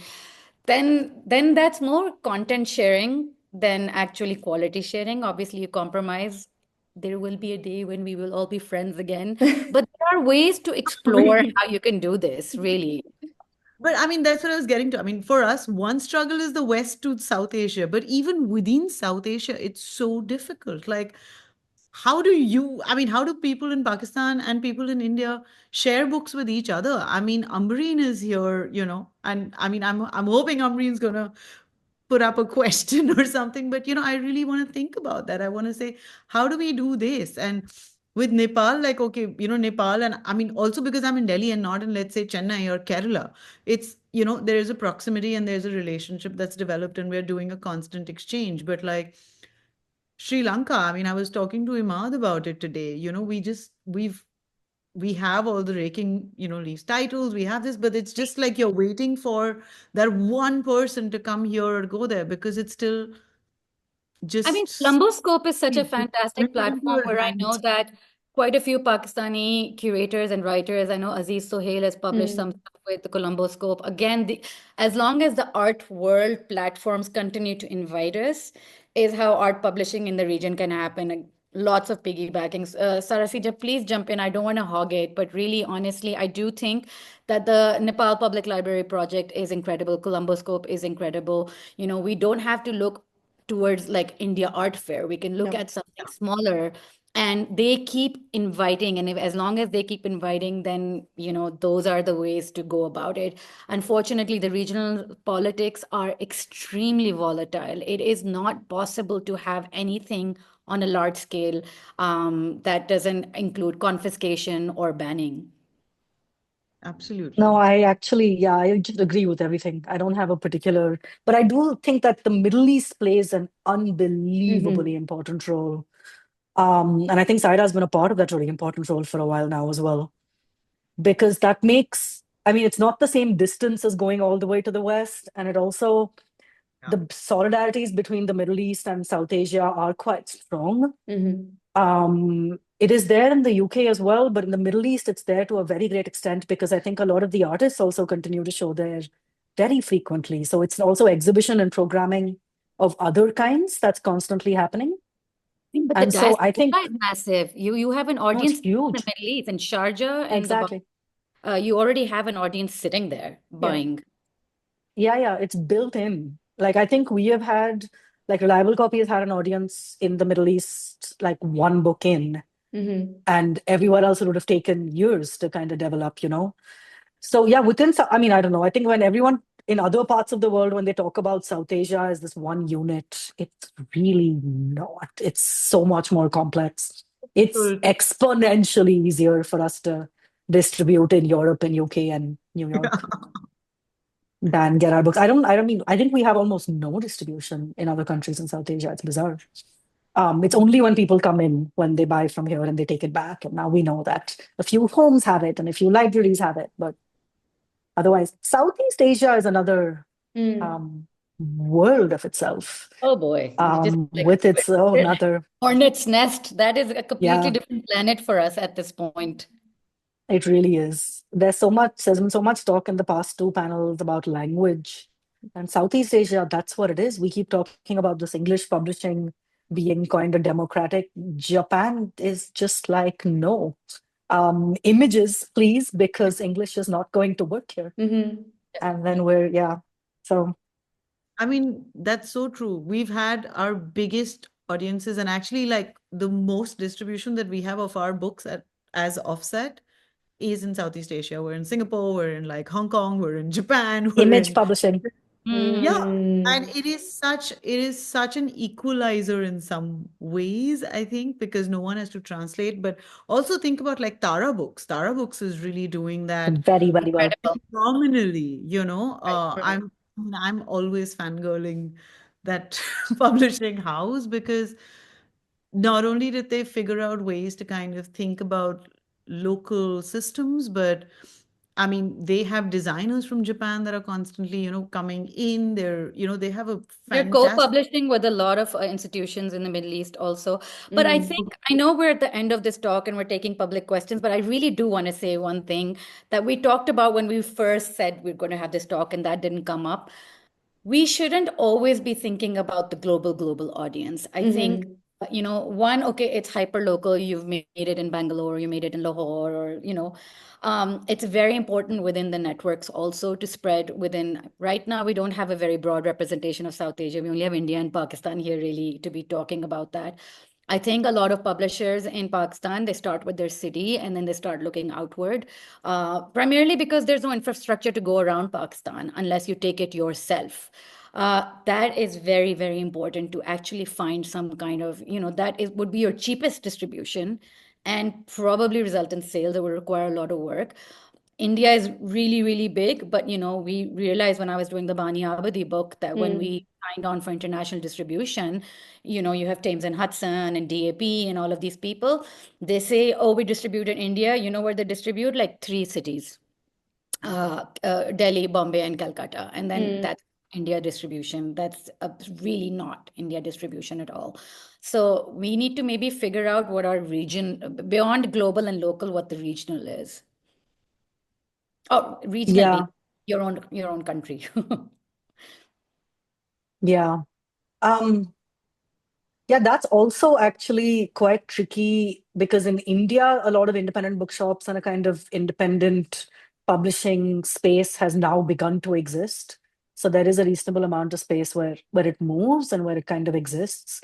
Then that's more content sharing than actually quality sharing. Obviously, you compromise. There will be a day when we will all be friends again. But there are ways to explore how you can do this, really. But I mean, that's what I was getting to. I mean, for us, one struggle is the West to South Asia, but even within South Asia, it's so difficult. Like, how do people in Pakistan and people in India share books with each other? I mean, Ambreen is here, and I mean, I'm hoping Ambreen's gonna put up a question or something, but I really want to think about that. I want to say, how do we do this? And with Nepal, like, okay, Nepal, and I mean, also because I'm in Delhi and not in, let's say, Chennai or Kerala, it's, there is a proximity and there's a relationship that's developed and we're doing a constant exchange. But like Sri Lanka, I mean, I was talking to Imad about it today. We have all the raking, leaves titles, we have this, but it's just like you're waiting for that one person to come here or go there because it's still I mean, just Columboscope is such a it's fantastic printed into platform your where I know hands. that quite a few Pakistani curators and writers, I know Aziz Sohail has published some stuff with the Columboscope. Again, as long as the art world platforms continue to invite us, is how art publishing in the region can happen. Like, lots of piggybackings. Sarasija, please jump in. I don't want to hog it, but really, honestly, I do think that the Nepal Public Library project is incredible. Columboscope is incredible. We don't have to look towards like India Art Fair. We can look No. at something smaller, and they keep inviting. And as long as they keep inviting, then, those are the ways to go about it. Unfortunately, the regional politics are extremely volatile. It is not possible to have anything on a large scale that doesn't include confiscation or banning. Absolutely. No, I just agree with everything. I don't have a particular, but I do think that the Middle East plays an unbelievably important role. And I think Saira has been a part of that really important role for a while now as well, because that makes, I mean, it's not the same distance as going all the way to the West. And it also, Yeah. the solidarities between the Middle East and South Asia are quite strong. It is there in the UK as well, but in the Middle East, it's there to a very great extent because I think a lot of the artists also continue to show there very frequently. So it's also exhibition and programming of other kinds that's constantly happening. But the And so I think, diaspora is massive. You have an no, it's audience in the huge. Middle East, in Sharjah and Exactly. you already have an audience sitting there buying. Yeah, it's built in. Like I think we have had, like Reliable Copy has had an audience in the Middle East, like one book in, and everywhere else it would have taken years to kind of develop, So yeah, I mean, I don't know. I think when everyone in other parts of the world, when they talk about South Asia as this one unit, it's really not. It's so much more complex. It's exponentially easier for us to distribute in Europe and UK and New York than get our books. I think we have almost no distribution in other countries in South Asia. It's bizarre. It's only when people come in, when they buy from here and they take it back. And now we know that a few homes have it and a few libraries have it, but otherwise, Southeast Asia is another world of itself. Oh boy. Just like With its own other, hornet's nest. That is a completely yeah, different planet for us at this point. it really is. There's been so much talk in the past two panels about language. And Southeast Asia, that's what it is. We keep talking about this English publishing being kind of democratic. Japan is just like, no. Images, please, because English is not going to work here. And then so. I mean, that's so true. We've had our biggest audiences and actually like the most distribution that we have of our books as offset is in Southeast Asia. We're in Singapore, we're in like Hong Kong, we're in Japan, we're Image in publishing. yeah, and it is such an equalizer in some ways, I think, because no one has to translate. But also think about like Tara Books. Tara Books is really doing that Very, very well. Incredible. phenomenally. Right. I'm always fangirling that publishing house because not only did they figure out ways to kind of think about local systems, but I mean, they have designers from Japan that are constantly, coming in. They have a They're fantastic. co-publishing with a lot of institutions in the Middle East also. But I Mm. think, I know we're at the end of this talk and we're taking public questions, but I really do want to say one thing that we talked about when we first said we're going to have this talk and that didn't come up. We shouldn't always be thinking about the global audience. I think, Mm. one, okay, it's hyper local. You've made it in Bangalore, you made it in Lahore, or, it's very important within the networks also to spread within. Right now, we don't have a very broad representation of South Asia. We only have India and Pakistan here really to be talking about that. I think a lot of publishers in Pakistan, they start with their city and then they start looking outward, primarily because there's no infrastructure to go around Pakistan unless you take it yourself. That is very, very important to actually find some kind of, would be your cheapest distribution and probably result in sales. It will require a lot of work. India is really, really big, but we realized when I was doing the Bani Abadi book that when Mm. we signed on for international distribution, you have Thames and Hudson and DAP and all of these people. They say, oh, we distribute in India. You know where they distribute? Like three cities, Delhi, Bombay, and Calcutta. And then Mm. that's India distribution. That's really not India distribution at all. So we need to maybe figure out what our region, beyond global and local, what the regional is. Oh, regionally, Yeah, your own country. yeah. Um, Yeah, that's also actually quite tricky because in India, a lot of independent bookshops and a kind of independent publishing space has now begun to exist. So there is a reasonable amount of space where it moves and where it kind of exists,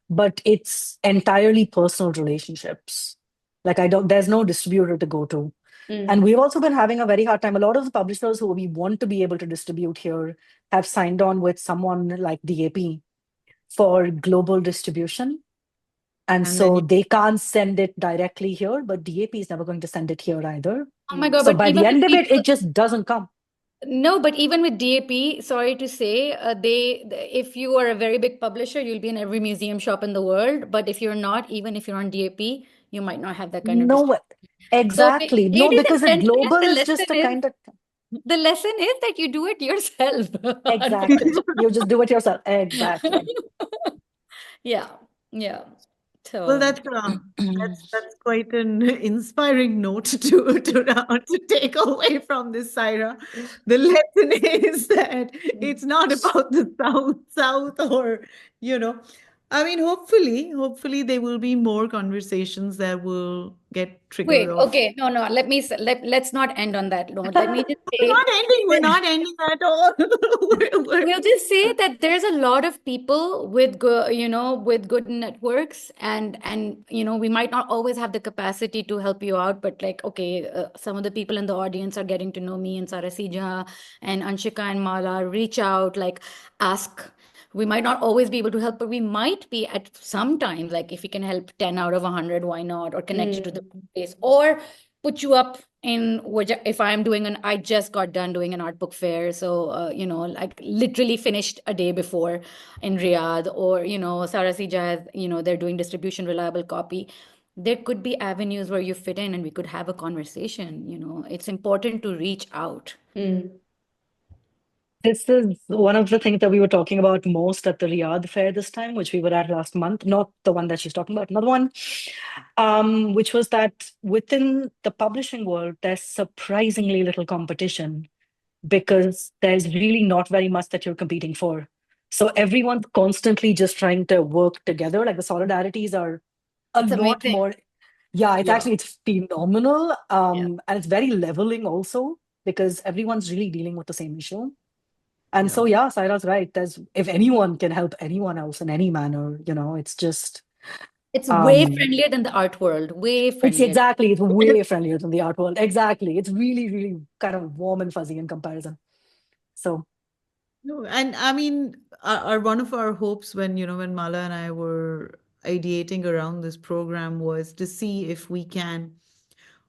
but it's entirely personal relationships. Like there's no distributor to go to. And Mm. we've also been having a very hard time. A lot of the publishers who we want to be able to distribute here have signed on with someone like DAP for global distribution. And And then so they can't send it directly here, but DAP is never going to send it here either. Oh my God, So but by the even with end of it, people, it just doesn't come. no, but even with DAP, sorry to say, if you are a very big publisher, you'll be in every museum shop in the world. But if you're not, even if you're on DAP, you might not have that kind of No, distribution. So exactly. No, ladies and because it gentlemen, global is just a kind of the lesson is that you do it yourself. exactly. You just do it yourself. Exactly. Yeah, yeah. well, So that's quite an inspiring note to take away from this, Saira. The lesson is that it's not about the South, or you know, I mean, hopefully there will be more conversations that will get triggered wait, off. okay, no, let's not end on that note. Let me just We're say, not ending. We're not ending at all. we'll just say that there's a lot of people with good, with good networks, and we might not always have the capacity to help you out, but like, okay, some of the people in the audience are getting to know me and Sarasija and Anshika and Mala. Reach out, like, ask. We might not always be able to help, but we might be at some times, like if we can help 10 out of 100, why not? Or connect you to the Mm. place, or put you up in which, if I'm doing I just got done doing an art book fair. So, like literally finished a day before in Riyadh, or, Sarasija has, they're doing distribution reliable copy. There could be avenues where you fit in and we could have a conversation. It's important to reach out. Mm. This is one of the things that we were talking about most at the Riyadh fair this time, which we were at last month, not the one that she's talking about, another one, which was that within the publishing world, there's surprisingly little competition because there's really not very much that you're competing for. So everyone's constantly just trying to work together. Like the solidarities are a It's lot amazing. more. Yeah, Yeah. it's phenomenal. Yeah. And it's very leveling also because everyone's really dealing with the same issue. And Yeah. so, yeah, Saira's right. If anyone can help anyone else in any manner, it's just, It's way um, friendlier than the art world, way it's friendlier. exactly, it's way friendlier than the art world. Exactly. It's really, really kind of warm and fuzzy in comparison. So, No, and I mean, one of our hopes when, when Mala and I were ideating around this program was to see if we can,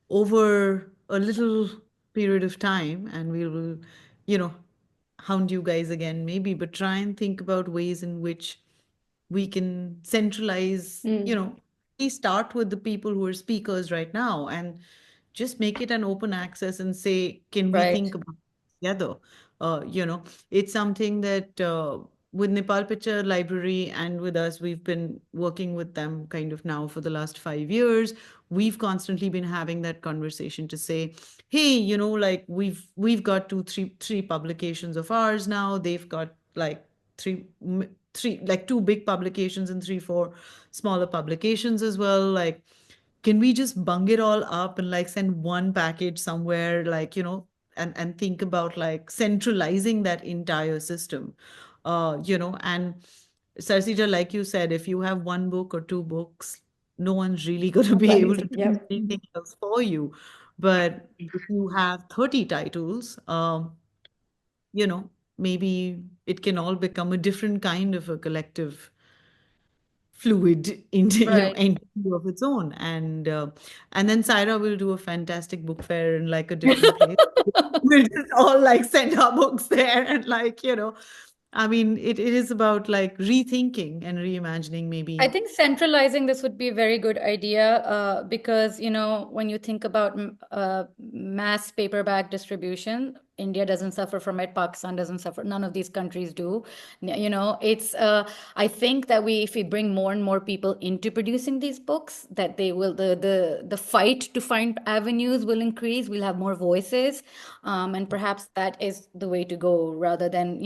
over a little period of time, and we will, you know, hound you guys again maybe, but try and think about ways in which we can centralize, Mm. we start with the people who are speakers right now, and just make it an open access and say, can we Right. think about it together? It's something that with Nepal Picture Library and with us, we've been working with them kind of now for the last 5 years. We've constantly been having that conversation to say, hey, like we've got three publications of ours now. They've got like like two big publications and three, four smaller publications as well. Like, can we just bung it all up and like send one package somewhere, like, and think about like centralizing that entire system, and Sarsija, like you said, if you have one book or two books, no one's really going to be able to do Yep. anything else for you. But if you have 30 titles, maybe it can all become a different kind of a collective fluid into Right. entity of its own. And then Saira will do a fantastic book fair in like a different place. We'll just all like send our books there, and like, I mean, it is about like rethinking and reimagining I maybe. think centralizing this would be a very good idea because, when you think about mass paperback distribution, India doesn't suffer from it, Pakistan doesn't suffer, none of these countries do. I think that if we bring more and more people into producing these books, that they will, the fight to find avenues will increase, we'll have more voices, and perhaps that is the way to go rather than,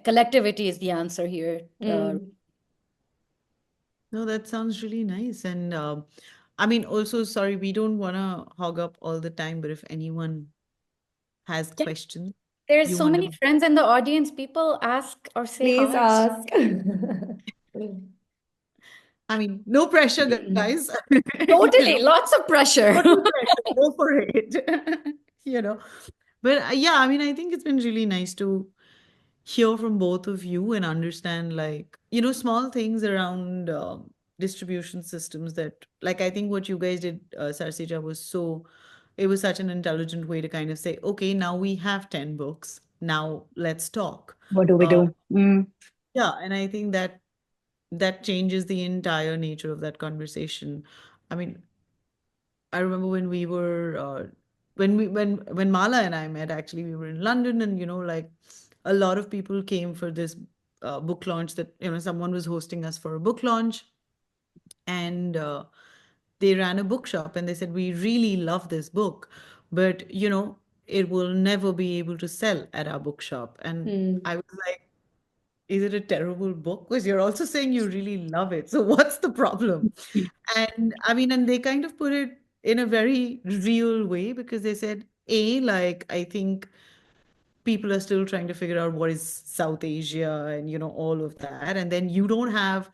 collectivity is the answer here. No, that sounds really nice. And I mean, also, sorry, we don't want to hog up all the time, but if anyone has Yeah, questions, there's you so want many to, friends in the audience. People ask or say Please hi. ask. I mean, no pressure, guys. you Totally, know, lots of pressure. total pressure, go for it. you know, but yeah, I mean, I think it's been really nice to hear from both of you and understand, like, small things around distribution systems that, like, I think what you guys did, Sarsija, it was such an intelligent way to kind of say, okay, now we have 10 books. Now let's talk. What do we Uh, do? Mm. yeah, and I think that changes the entire nature of that conversation. I mean, I remember when we were when Mala and I met, actually, we were in London, and like a lot of people came for this book launch that someone was hosting us for a book launch, and they ran a bookshop, and they said, we really love this book, but it will never be able to sell at our bookshop. And I was like, is it a terrible book? Because you're also saying you really love it. So what's the problem? And I mean, and they kind of put it in a very real way, because they said, like, I think people are still trying to figure out what is South Asia and, all of that. And then you don't have,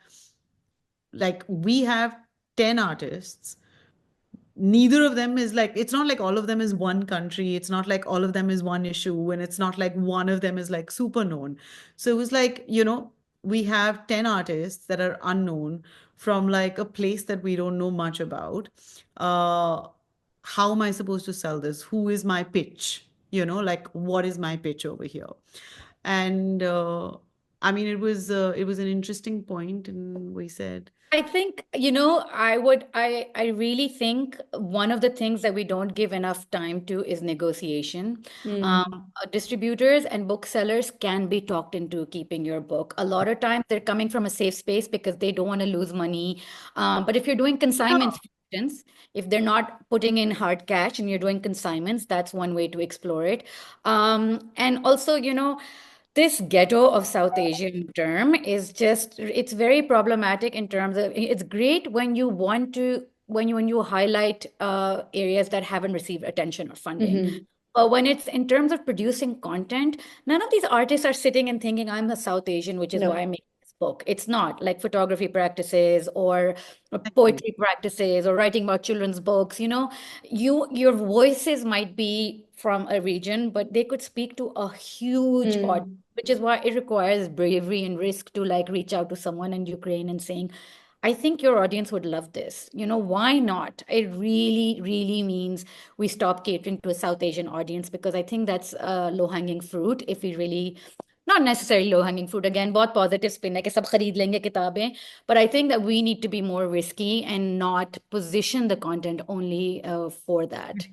like, we have 10 artists, neither of them is like, it's not like all of them is one country, it's not like all of them is one issue, and it's not like one of them is like super known. So it was like, we have 10 artists that are unknown from like a place that we don't know much about. uh how am I supposed to sell this? Who is my pitch? Like, what is my pitch over here? And I mean, it was an interesting point, and we said, I think, I really think one of the things that we don't give enough time to is negotiation. Distributors and booksellers can be talked into keeping your book. A lot of times they're coming from a safe space because they don't want to lose money. But if you're doing consignments, for instance, if they're not putting in hard cash and you're doing consignments, that's one way to explore it. And also, this ghetto of South Asian term is just, it's very problematic in terms of, it's great when you want to, when you highlight areas that haven't received attention or funding. But when it's in terms of producing content, none of these artists are sitting and thinking, I'm a South Asian, which is why I No. make this book. It's not like photography practices or poetry practices or writing about children's books. Your voices might be from a region, but they could speak to a huge audience, which is why it requires bravery and risk to like reach out to someone in Ukraine and saying, I think your audience would love this. Why not? It really, really means we stop catering to a South Asian audience, because I think that's low-hanging fruit if we really not necessarily low-hanging fruit again, बहुत positive spin है कि सब खरीद लेंगे किताबें, but I think that we need to be more risky and not position the content only for that.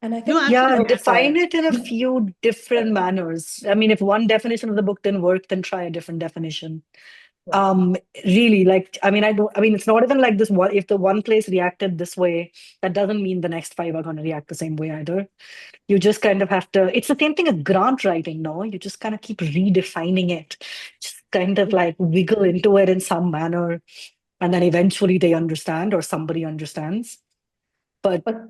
And I No, think, Yeah, oh, define sorry. it in a few different manners. I mean, if one definition of the book didn't work, then try a different definition. Really, like, I mean, it's not even like this one, if the one place reacted this way, that doesn't mean the next five are going to react the same way either. You just kind of have to, it's the same thing as grant writing, no? You just kind of keep redefining it, just kind of like wiggle into it in some manner, and then eventually they understand or somebody understands. But But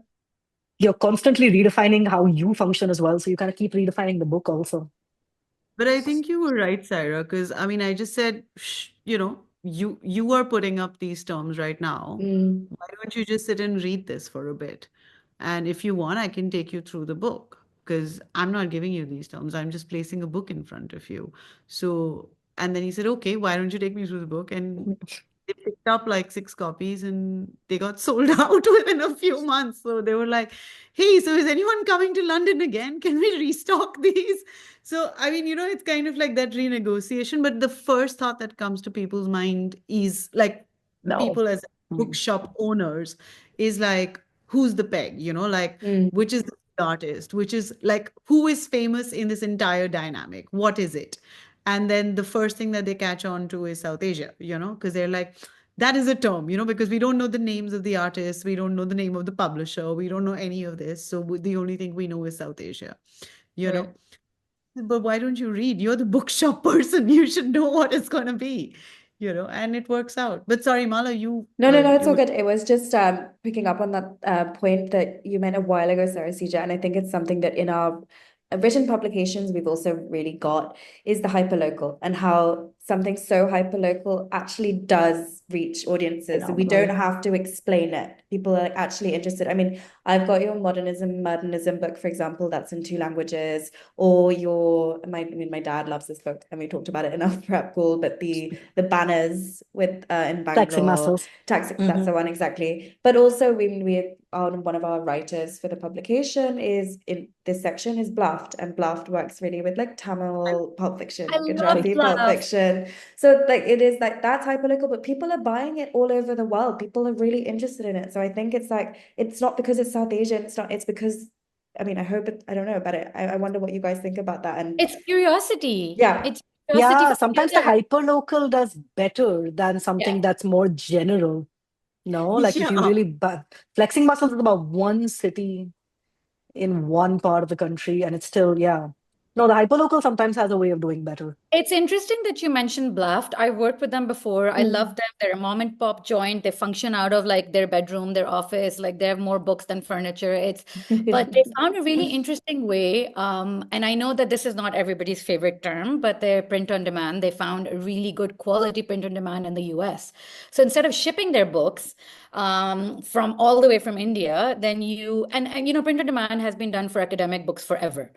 you're constantly redefining how you function as well. So you kind of keep redefining the book also. but I think you were right, Saira, because I mean, I just said, you are putting up these terms right now. Why don't you just sit and read this for a bit? And if you want, I can take you through the book because I'm not giving you these terms. I'm just placing a book in front of you. So, and then he said, okay, why don't you take me through the book? And they picked up like 6 copies and they got sold out within a few months. So they were like, hey, so is anyone coming to London again? Can we restock these? So, I mean, it's kind of like that renegotiation. But the first thought that comes to people's mind is like No. people as bookshop owners is like, who's the peg? Like, which is the artist, which is like, who is famous in this entire dynamic? What is it? And then the first thing that they catch on to is South Asia, because they're like, that is a term, because we don't know the names of the artists, we don't know the name of the publisher, we don't know any of this. So the only thing we know is South Asia, you know. But why don't you read? You're the bookshop person. You should know what it's going to be, and it works out. But sorry, Mala, you. No, it's you all were- good. It was just picking up on that point that you made a while ago, Sarasija, and I think it's something that in our written publications we've also really got is the hyperlocal and how something so hyperlocal actually does reach audiences. So we don't have to explain it. People are actually interested. I mean, I've got your modernism book, for example, that's in 2 languages, or my dad loves this book and we talked about it in our prep call, but the banners with in Taxing Bangalore. muscles. That's the one, exactly. But also we on one of our writers for the publication is in this section is Bluffed, and Bluffed works really with like Tamil pulp fiction, I love Gujarati pulp Bluffed. fiction. So like it is like that's hyperlocal, but people are buying it all over the world. People are really interested in it. So I think it's like it's not because it's South Asian. It's because I mean I hope I don't know about it. I wonder what you guys think about that. And It's curiosity. yeah. It's curiosity Yeah, for sometimes the other. hyperlocal does better than something that's more general. Like if you Yeah. really flexing muscles is about one city in one part of the country, and it's still, No, the hyperlocal sometimes has a way of doing better. It's interesting that you mentioned Bluffed. I worked with them before. I love them. They're a mom and pop joint. They function out of like their bedroom, their office. Like they have more books than furniture. But they found a really interesting way. And I know that this is not everybody's favorite term, but they're print on demand. They found a really good quality print on demand in the US. So instead of shipping their books from all the way from India, then print on demand has been done for academic books forever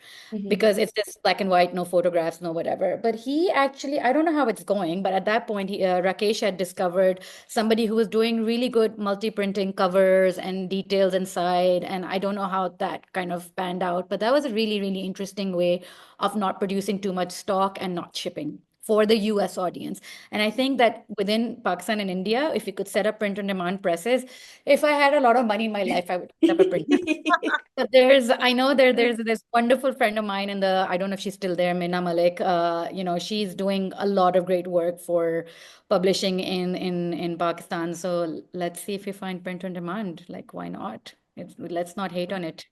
because it's just black and white, no photographs, no whatever. But he actually, I don't know how it's going, but at that point, Rakesh had discovered somebody who was doing really good multi-printing covers and details inside. And I don't know how that kind of panned out, but that was a really, really interesting way of not producing too much stock and not shipping for the US audience. And I think that within Pakistan and India, if you could set up print on demand presses, if I had a lot of money in my life, I would set up a print. But I know there's this wonderful friend of mine I don't know if she's still there, Mina Malik. She's doing a lot of great work for publishing in Pakistan. So let's see if we find print on demand. Like, why not? Let's not hate on it.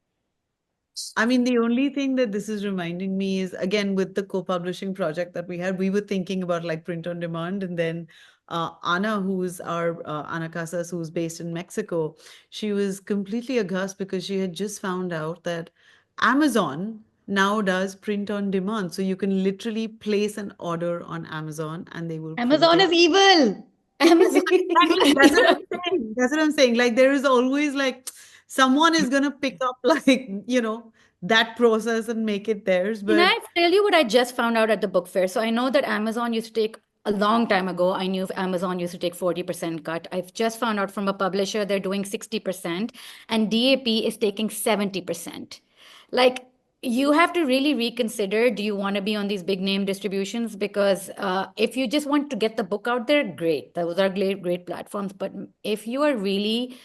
I mean, the only thing that this is reminding me is, again, with the co-publishing project that we had, we were thinking about like print on demand. And then Ana, who's our Ana Casas, who's based in Mexico, she was completely aghast because she had just found out that Amazon now does print on demand. So you can literally place an order on Amazon and they will print Amazon it. is evil. Amazon Exactly. That's what I'm saying. That's what I'm saying. Like there is always like someone is gonna pick up like, that process and make it theirs. Can But I tell you what I just found out at the book fair? So I know that Amazon used to take a long time ago. I knew Amazon used to take 40% cut. I've just found out from a publisher they're doing 60% and DAP is taking 70%. Like you have to really reconsider, do you want to be on these big name distributions? Because if you just want to get the book out there, great. Those are great platforms. But if you are really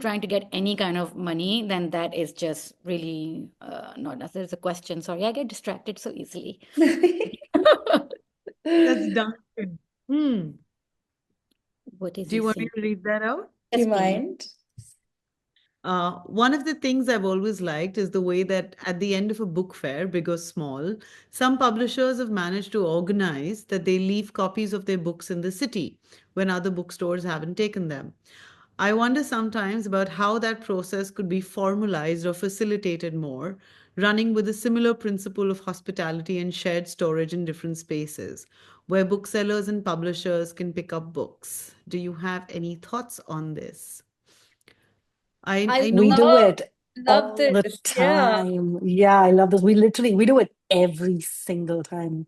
trying to get any kind of money, then that is just really not. There's a question. Sorry, I get distracted so easily. That's Duncan. Hmm. What is Do he you want me saying? to read that out? Do Yes, you please. mind? One of the things I've always liked is the way that at the end of a book fair, big or small, some publishers have managed to organize that they leave copies of their books in the city when other bookstores haven't taken them. I wonder sometimes about how that process could be formalized or facilitated more, running with a similar principle of hospitality and shared storage in different spaces, where booksellers and publishers can pick up books. Do you have any thoughts on this? I I We know. do love it love all the this. Yeah. time. Yeah, I love this. We do it every single time.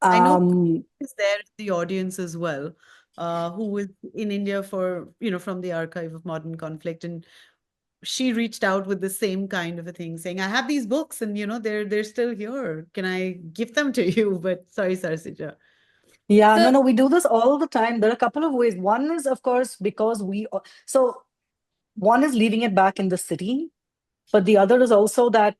I know Kushi Um, is there in the audience as well, who is in India for, from the Archive of Modern Conflict. And she reached out with the same kind of a thing, saying, I have these books and, they're still here. Can I give them to you? But sorry, Sarasija. yeah, So no, we do this all the time. There are a couple of ways. One is, of course, because so one is leaving it back in the city, but the other is also that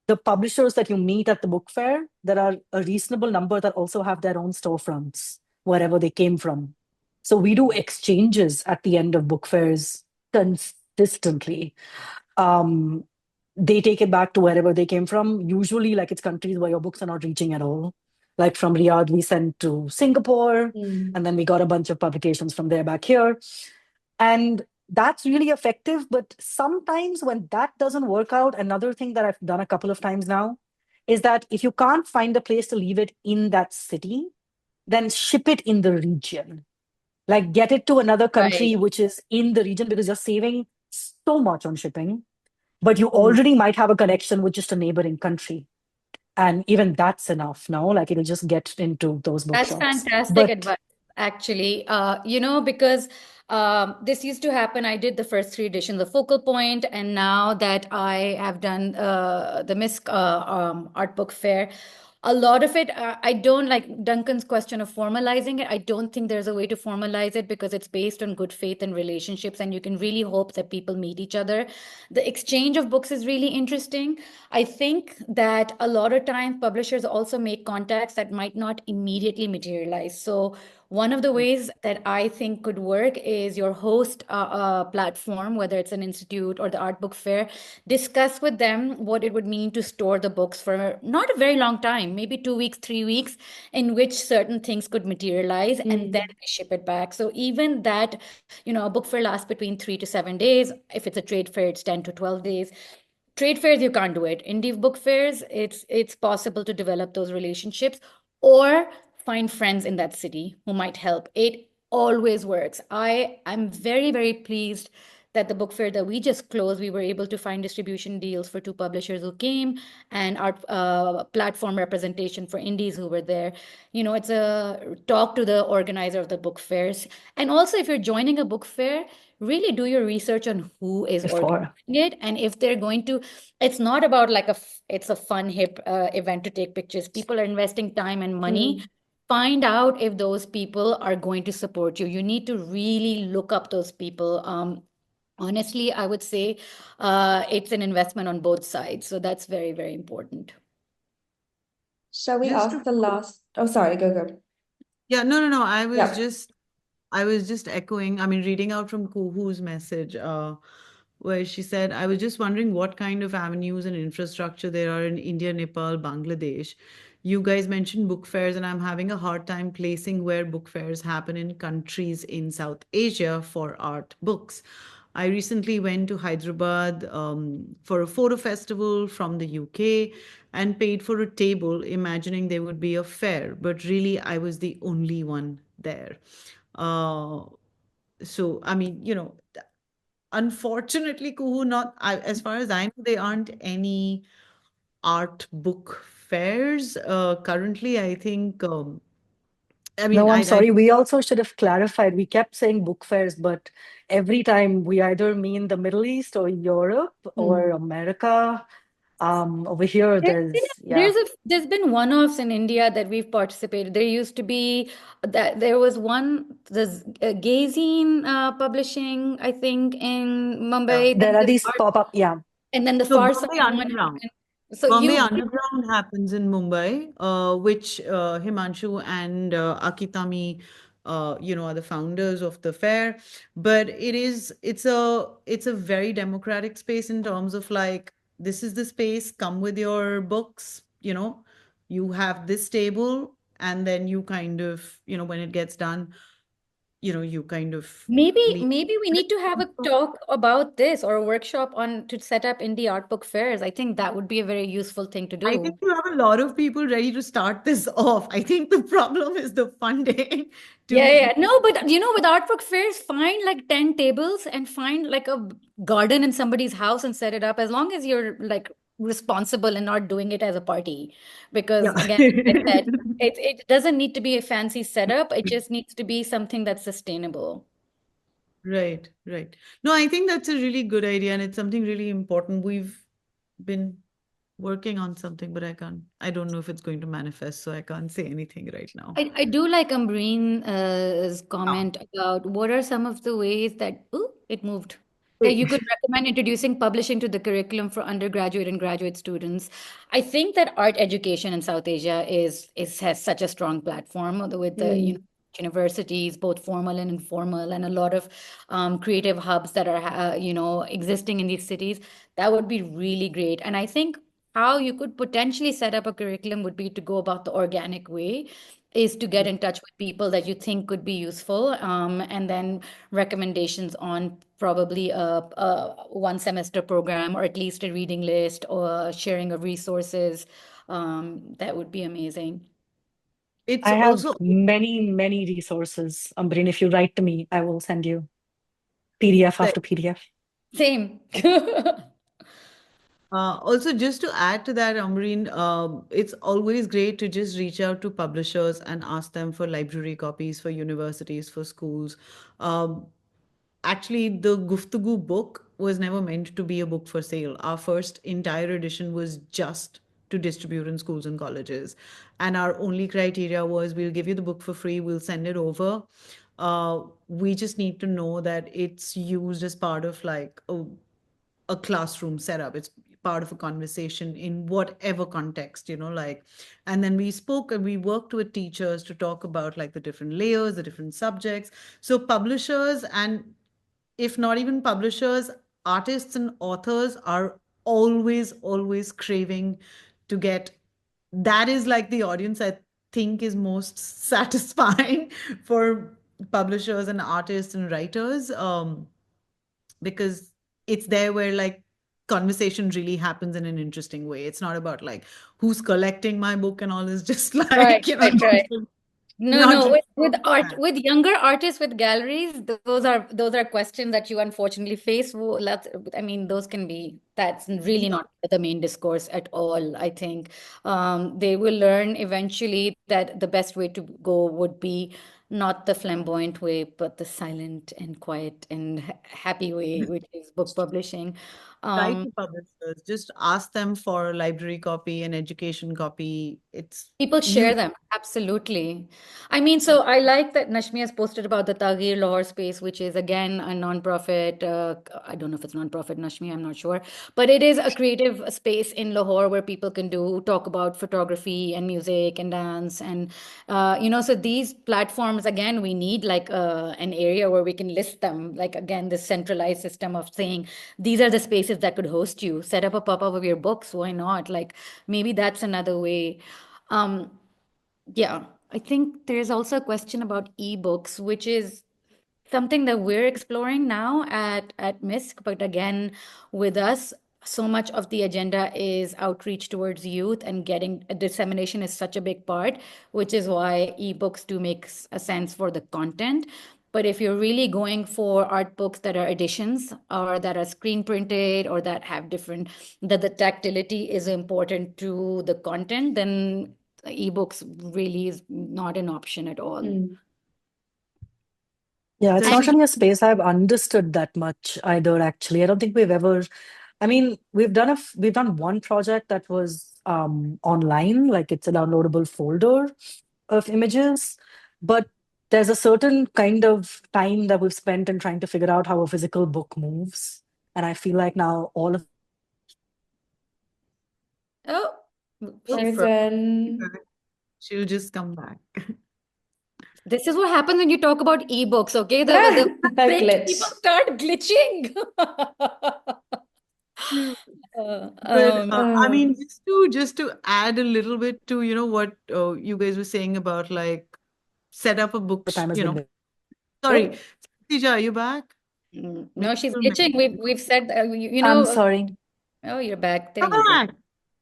the publishers that you meet at the book fair, there are a reasonable number that also have their own storefronts, wherever they came from. So we do exchanges at the end of book fairs consistently. Um, they take it back to wherever they came from. Usually, like it's countries where your books are not reaching at all. Like from Riyadh, we sent to Singapore, Mm. and then we got a bunch of publications from there back here. And that's really effective. But sometimes when that doesn't work out, another thing that I've done a couple of times now is that if you can't find a place to leave it in that city, then ship it in the region. Like get it to another right. country which is in the region because you're saving so much on shipping, but you Mm. already might have a connection with just a neighboring country. And even that's enough, no? Like it'll just get into those That's bookshops. fantastic But advice, actually. Because this used to happen. I did the first three editions of Focal Point, and now that I have done the Misk Art Book Fair, a lot of it, I don't like Duncan's question of formalizing it. I don't think there's a way to formalize it because it's based on good faith and relationships, and you can really hope that people meet each other. The exchange of books is really interesting. I think that a lot of times publishers also make contacts that might not immediately materialize. So one of the ways that I think could work is your host platform, whether it's an institute or the art book fair, discuss with them what it would mean to store the books for not a very long time, maybe 2 weeks, 3 weeks, in which certain things could materialize, and then Mm. we ship it back. So even that, a book fair lasts between 3 to 7 days. If it's a trade fair, it's 10 to 12 days. Trade fairs, you can't do it. Indie book fairs, it's possible to develop those relationships or find friends in that city who might help. It always works. I'm very pleased that the book fair that we just closed, we were able to find distribution deals for two publishers who came, and our platform representation for indies who were there. It's a talk to the organizer of the book fairs. And also, if you're joining a book fair, really do your research on who is organizing before, it, and if they're going to, it's not about like it's a fun hip event to take pictures. People are investing time and money. Mm. Find out if those people are going to support you. You need to really look up those people. Honestly, I would say it's an investment on both sides, so that's very important. Shall we Just ask to the last? Oh, sorry, go. Yeah, no. Yeah. I was just echoing, I mean, reading out from Kuhu's message, where she said, I was just wondering what kind of avenues and infrastructure there are in India, Nepal, Bangladesh. You guys mentioned book fairs, and I'm having a hard time placing where book fairs happen in countries in South Asia for art books. I recently went to Hyderabad for a photo festival from the UK and paid for a table, imagining there would be a fair, but really I was the only one there. Uh, so, I mean, unfortunately, Kuhu, as far as I know, there aren't any art book fairs currently. I think, I mean, no, I'm I sorry. We also should have clarified. We kept saying book fairs, but every time we either mean the Middle East or Europe or Mm. America. Over here, There's been one-offs in India that we've participated. There used to be that there was one there's Gazine publishing, I think, in Mumbai. there are these pop-up, And then the So far side Bombay one Underground. happened. So Bombay you Underground happens in Mumbai, which Himanshu and Akitami, are the founders of the fair. But it's a very democratic space in terms of like this is the space. Come with your books. You have this table, and then you kind of when it gets done, you kind of maybe leave. maybe we need to have a talk about this or a workshop on to set up indie art book fairs. I think that would be a very useful thing to I do. think you have a lot of people ready to start this off. I think the problem is the funding Yeah, to yeah. No, but with art book fairs, find like 10 tables and find like a garden in somebody's house and set it up as long as you're like responsible and not doing it as a party. Because yeah. again, like I said, it doesn't need to be a fancy setup. It just needs to be something that's sustainable. Right, right. No, I think that's a really good idea and it's something really important. We've been working on something, but I don't know if it's going to manifest, so I can't say anything right now. I do like Ambreen's Ah. comment about what are some of the ways that it moved. That you could recommend introducing publishing to the curriculum for undergraduate and graduate students. I think that art education in South Asia is has such a strong platform with the universities, both formal and informal, and a lot of creative hubs that are existing in these cities. That would be really great. And I think how you could potentially set up a curriculum would be to go about the organic way is to get in touch with people that you think could be useful, and then recommendations on probably a one semester program or at least a reading list or sharing of resources. That would be amazing. It's I have also many, many resources. Ambreen, if you write to me, I will send you PDF like after PDF. Same. Also, just to add to that, Amreen, it's always great to just reach out to publishers and ask them for library copies for universities, for schools. Um, Actually, the Guftgu book was never meant to be a book for sale. Our first entire edition was just to distribute in schools and colleges. And our only criteria was we'll give you the book for free, we'll send it over. We just need to know that it's used as part of like a classroom setup. It's part of a conversation in whatever context, like, and then we spoke and we worked with teachers to talk about like the different layers, the different subjects. So publishers and if not even publishers, artists and authors are always craving to get that is like the audience I think is most satisfying for publishers and artists and writers because it's there where like conversation really happens in an interesting way. It's not about like who's collecting my book and all. It's just Right, like right, right. No, not no, really with about art, that. with younger artists, with galleries, those are questions that you unfortunately face. I mean, those can be, that's really not the main discourse at all, I think. They will learn eventually that the best way to go would be not the flamboyant way, but the silent and quiet and happy way, which is book publishing. Write Um, to publishers, just ask them for a library copy, an education copy. It's People you. share them, absolutely. I mean, so I like that Nashmi has posted about the Tagir Lahore space, which is again a non-profit. I don't know if it's non-profit, Nashmi, I'm not sure, but it is a creative space in Lahore where people can talk about photography and music and dance, and so these platforms again, we need like an area where we can list them. Like again, this centralized system of saying these are the spaces that could host you. Set up a pop-up of your books, why not? Like maybe that's another way. Um, yeah, I think there's also a question about ebooks, which is something that we're exploring now at Misk. But again, with us, so much of the agenda is outreach towards youth and getting dissemination is such a big part, which is why ebooks do make a sense for the content. But if you're really going for art books that are editions or that are screen printed or that have different, that the tactility is important to the content, then ebooks really is not an option at all. Yeah, it's So not And really a space I've understood that much either, actually. I don't think we've ever I mean, we've done one project that was online, like it's a downloadable folder of images, but there's a certain kind of time that we've spent in trying to figure out how a physical book moves. And I feel like now all of Oh, Oops, she's Frozen. she'll just come back. this is what happens when you talk about ebooks, okay? The A French people glitch. start glitching. Yeah. Uh, But um, I Oh. mean, just to add a little bit to what you guys were saying about like set up a book, the time has been Sorry, there. Sarasija, are you back? Maybe no, she's you'll glitching. mention. We've said I'm sorry. oh, you're back. There Come you go. back.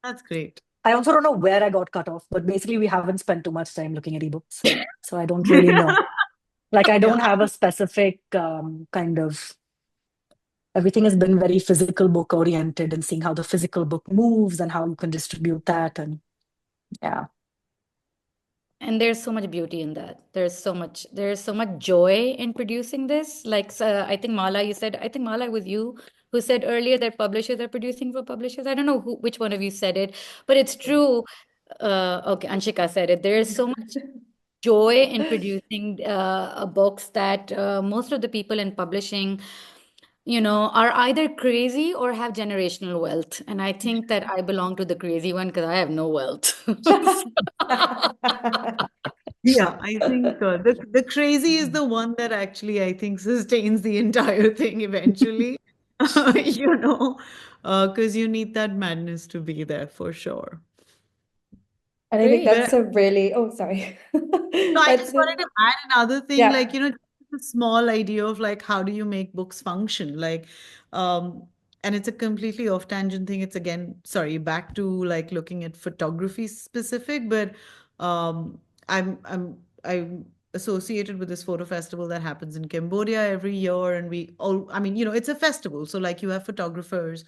That's great. I also don't know where I got cut off, but basically we haven't spent too much time looking at ebooks. So I don't really know. Like I Yeah, don't have a specific kind of everything has been very physical book oriented and seeing how the physical book moves and how you can distribute that. And yeah, And there's so much beauty in that. There's so much joy in producing this. Like I think Mala, I think Mala, it was you who said earlier that publishers are producing for publishers. I don't know which one of you said it, but it's true. Okay, Anshika said it. There is so much joy in producing books that most of the people in publishing, are either crazy or have generational wealth. And I think that I belong to the crazy one because I have no wealth. yeah. I think the crazy is the one that actually I think sustains the entire thing eventually. You know, because you need that madness to be there for sure. And I think Great. But that's a really, oh, sorry. no, I That's just wanted to add another thing, yeah. like, just a small idea of like how do you make books function? Like, and it's a completely off tangent thing. It's again, sorry, back to like looking at photography specific, but I'm associated with this photo festival that happens in Cambodia every year, and I mean, it's a festival, so like you have photographers.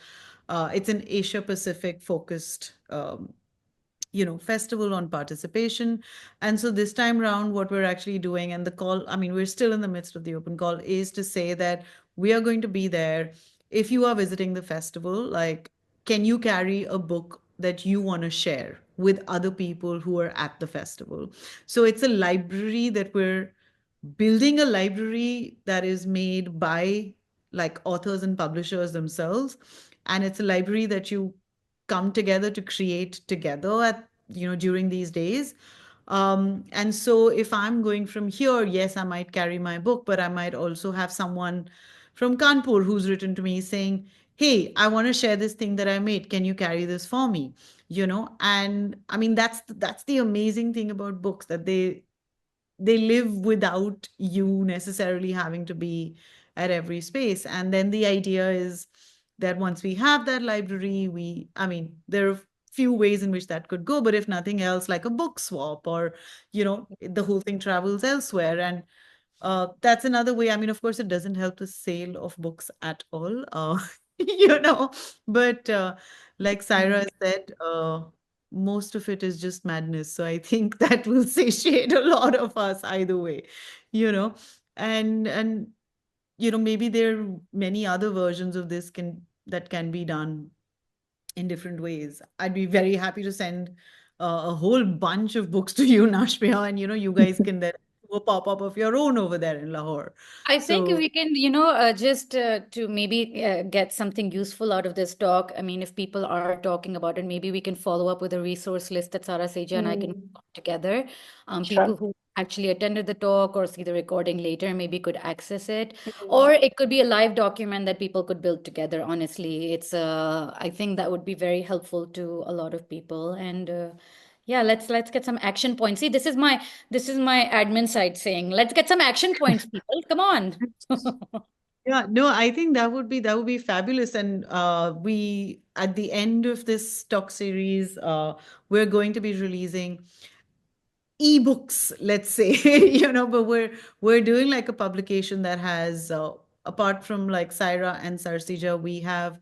It's an Asia Pacific focused festival on participation. And so this time around, what we're actually doing, and the call, I mean, we're still in the midst of the open call, is to say that we are going to be there. If you are visiting the festival, like, can you carry a book that you want to share with other people who are at the festival? So it's a library that we're building, a library that is made by like authors and publishers themselves, and it's a library that you come together to create together at during these days. And so if I'm going from here, yes, I might carry my book, but I might also have someone from Kanpur who's written to me saying, hey, I want to share this thing that I made, can you carry this for me? And I mean, that's the amazing thing about books, that they live without you necessarily having to be at every space. And then the idea is that once we have that library, I mean, there are few ways in which that could go, but if nothing else, like a book swap, or the whole thing travels elsewhere. And that's another way. I mean, of course, it doesn't help the sale of books at all, you know, but like Saira said, most of it is just madness. So I think that will satiate a lot of us either way, you know, and maybe there are many other versions of this that can be done in different ways. I'd be very happy to send a whole bunch of books to you, Nashmiya, and you guys can then do a pop up of your own over there in Lahore. I think if So we can, just to maybe get something useful out of this talk. I mean, if people are talking about it, maybe we can follow up with a resource list that Sarah Seja and I can put together. sure. People who actually attended the talk or see the recording later maybe could access it, or it could be a live document that people could build together. Honestly, I think that would be very helpful to a lot of people. And yeah, let's get some action points. See, this is my admin side saying, let's get some action points, people. Come on. yeah, no, I think that would be fabulous. And we at the end of this talk series, we're going to be releasing ebooks, let's say, but we're doing like a publication that has apart from like Saira and Sarsija, we have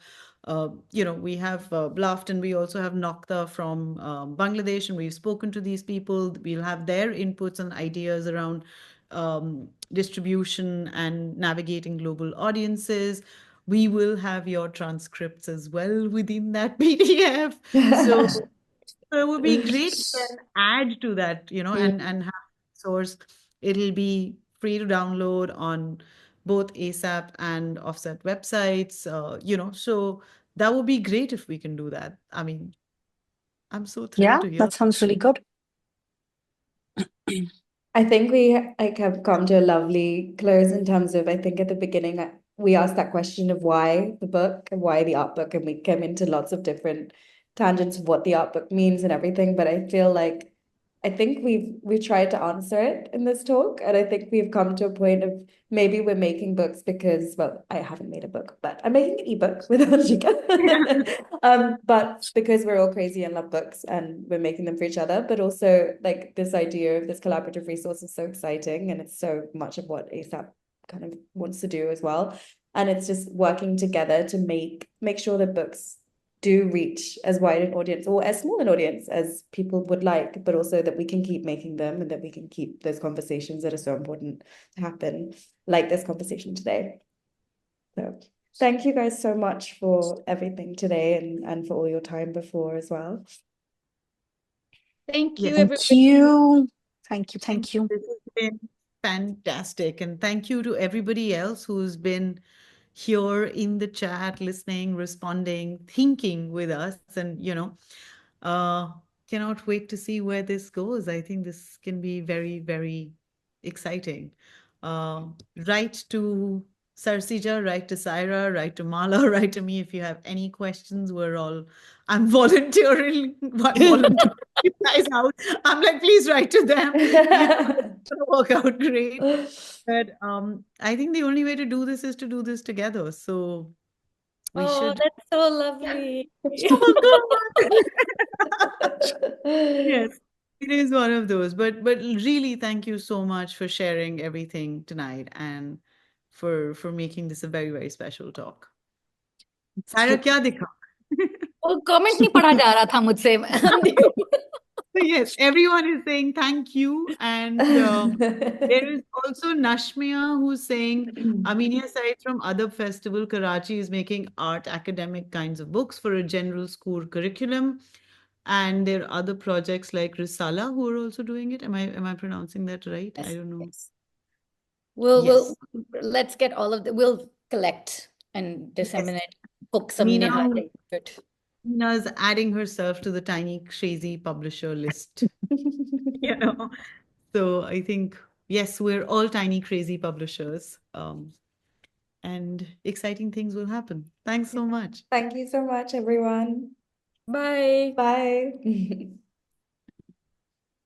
Bluffed, and we also have Nokta from Bangladesh, and we've spoken to these people. We'll have their inputs and ideas around distribution and navigating global audiences. we will have your transcripts as well within that PDF. So it would be great to then add to that, and have source. It'll be free to download on both ASAP and Offset websites, so that would be great if we can do that. I mean, I'm so thrilled Yeah, to hear. that sounds really good. I think we like have come to a lovely close in terms of, I think at the beginning we asked that question of why the book and why the art book, and we came into lots of different tangents of what the art book means and everything. But I feel like I think we've tried to answer it in this talk, and I think we've come to a point of maybe we're making books because, well, I haven't made a book, but I'm making an ebook with Anshika. But because we're all crazy and love books and we're making them for each other, but also like this idea of this collaborative resource is so exciting, and it's so much of what ASAP kind of wants to do as well. And it's just working together to make sure that books do reach as wide an audience or as small an audience as people would like, but also that we can keep making them and that we can keep those conversations that are so important to happen, like this conversation today. So thank you guys so much for everything today and for all your time before as well. Thank you, Yes. Thank everybody. you. Thank you. This has been fantastic. And thank you to everybody else who's been here in the chat, listening, responding, thinking with us. And, uh, cannot wait to see where this goes. I think this can be very, very exciting. Uh, write to Sarasija, write to Saira, write to Mala, write to me if you have any questions. I'm volunteering you guys out. I'm like, please write to them. It's gonna work out great. But I think the only way to do this is to do this together. So we Oh, should. that's so lovely. Oh, God. Yes, it is one of those. But really, thank you so much for sharing everything tonight and for making this a very, very special talk. Saira क्या दिखा? वो comment नहीं पढ़ा जा रहा था मुझसे So yes, everyone is saying thank you, and there is also Nashmia who's saying Aminia Said from Adab Festival Karachi is making art academic kinds of books for a general school curriculum, and there are other projects like Risala who are also doing it. Am I pronouncing that right? I Yes, don't know. yes. Yes. Let's get all of the, we'll collect and disseminate books of Meena, Nihal. Good. Meena's adding herself to the tiny crazy publisher list. So I think yes, we're all tiny crazy publishers. And exciting things will happen. Thanks so much. Thank you so much, everyone. Bye. Bye.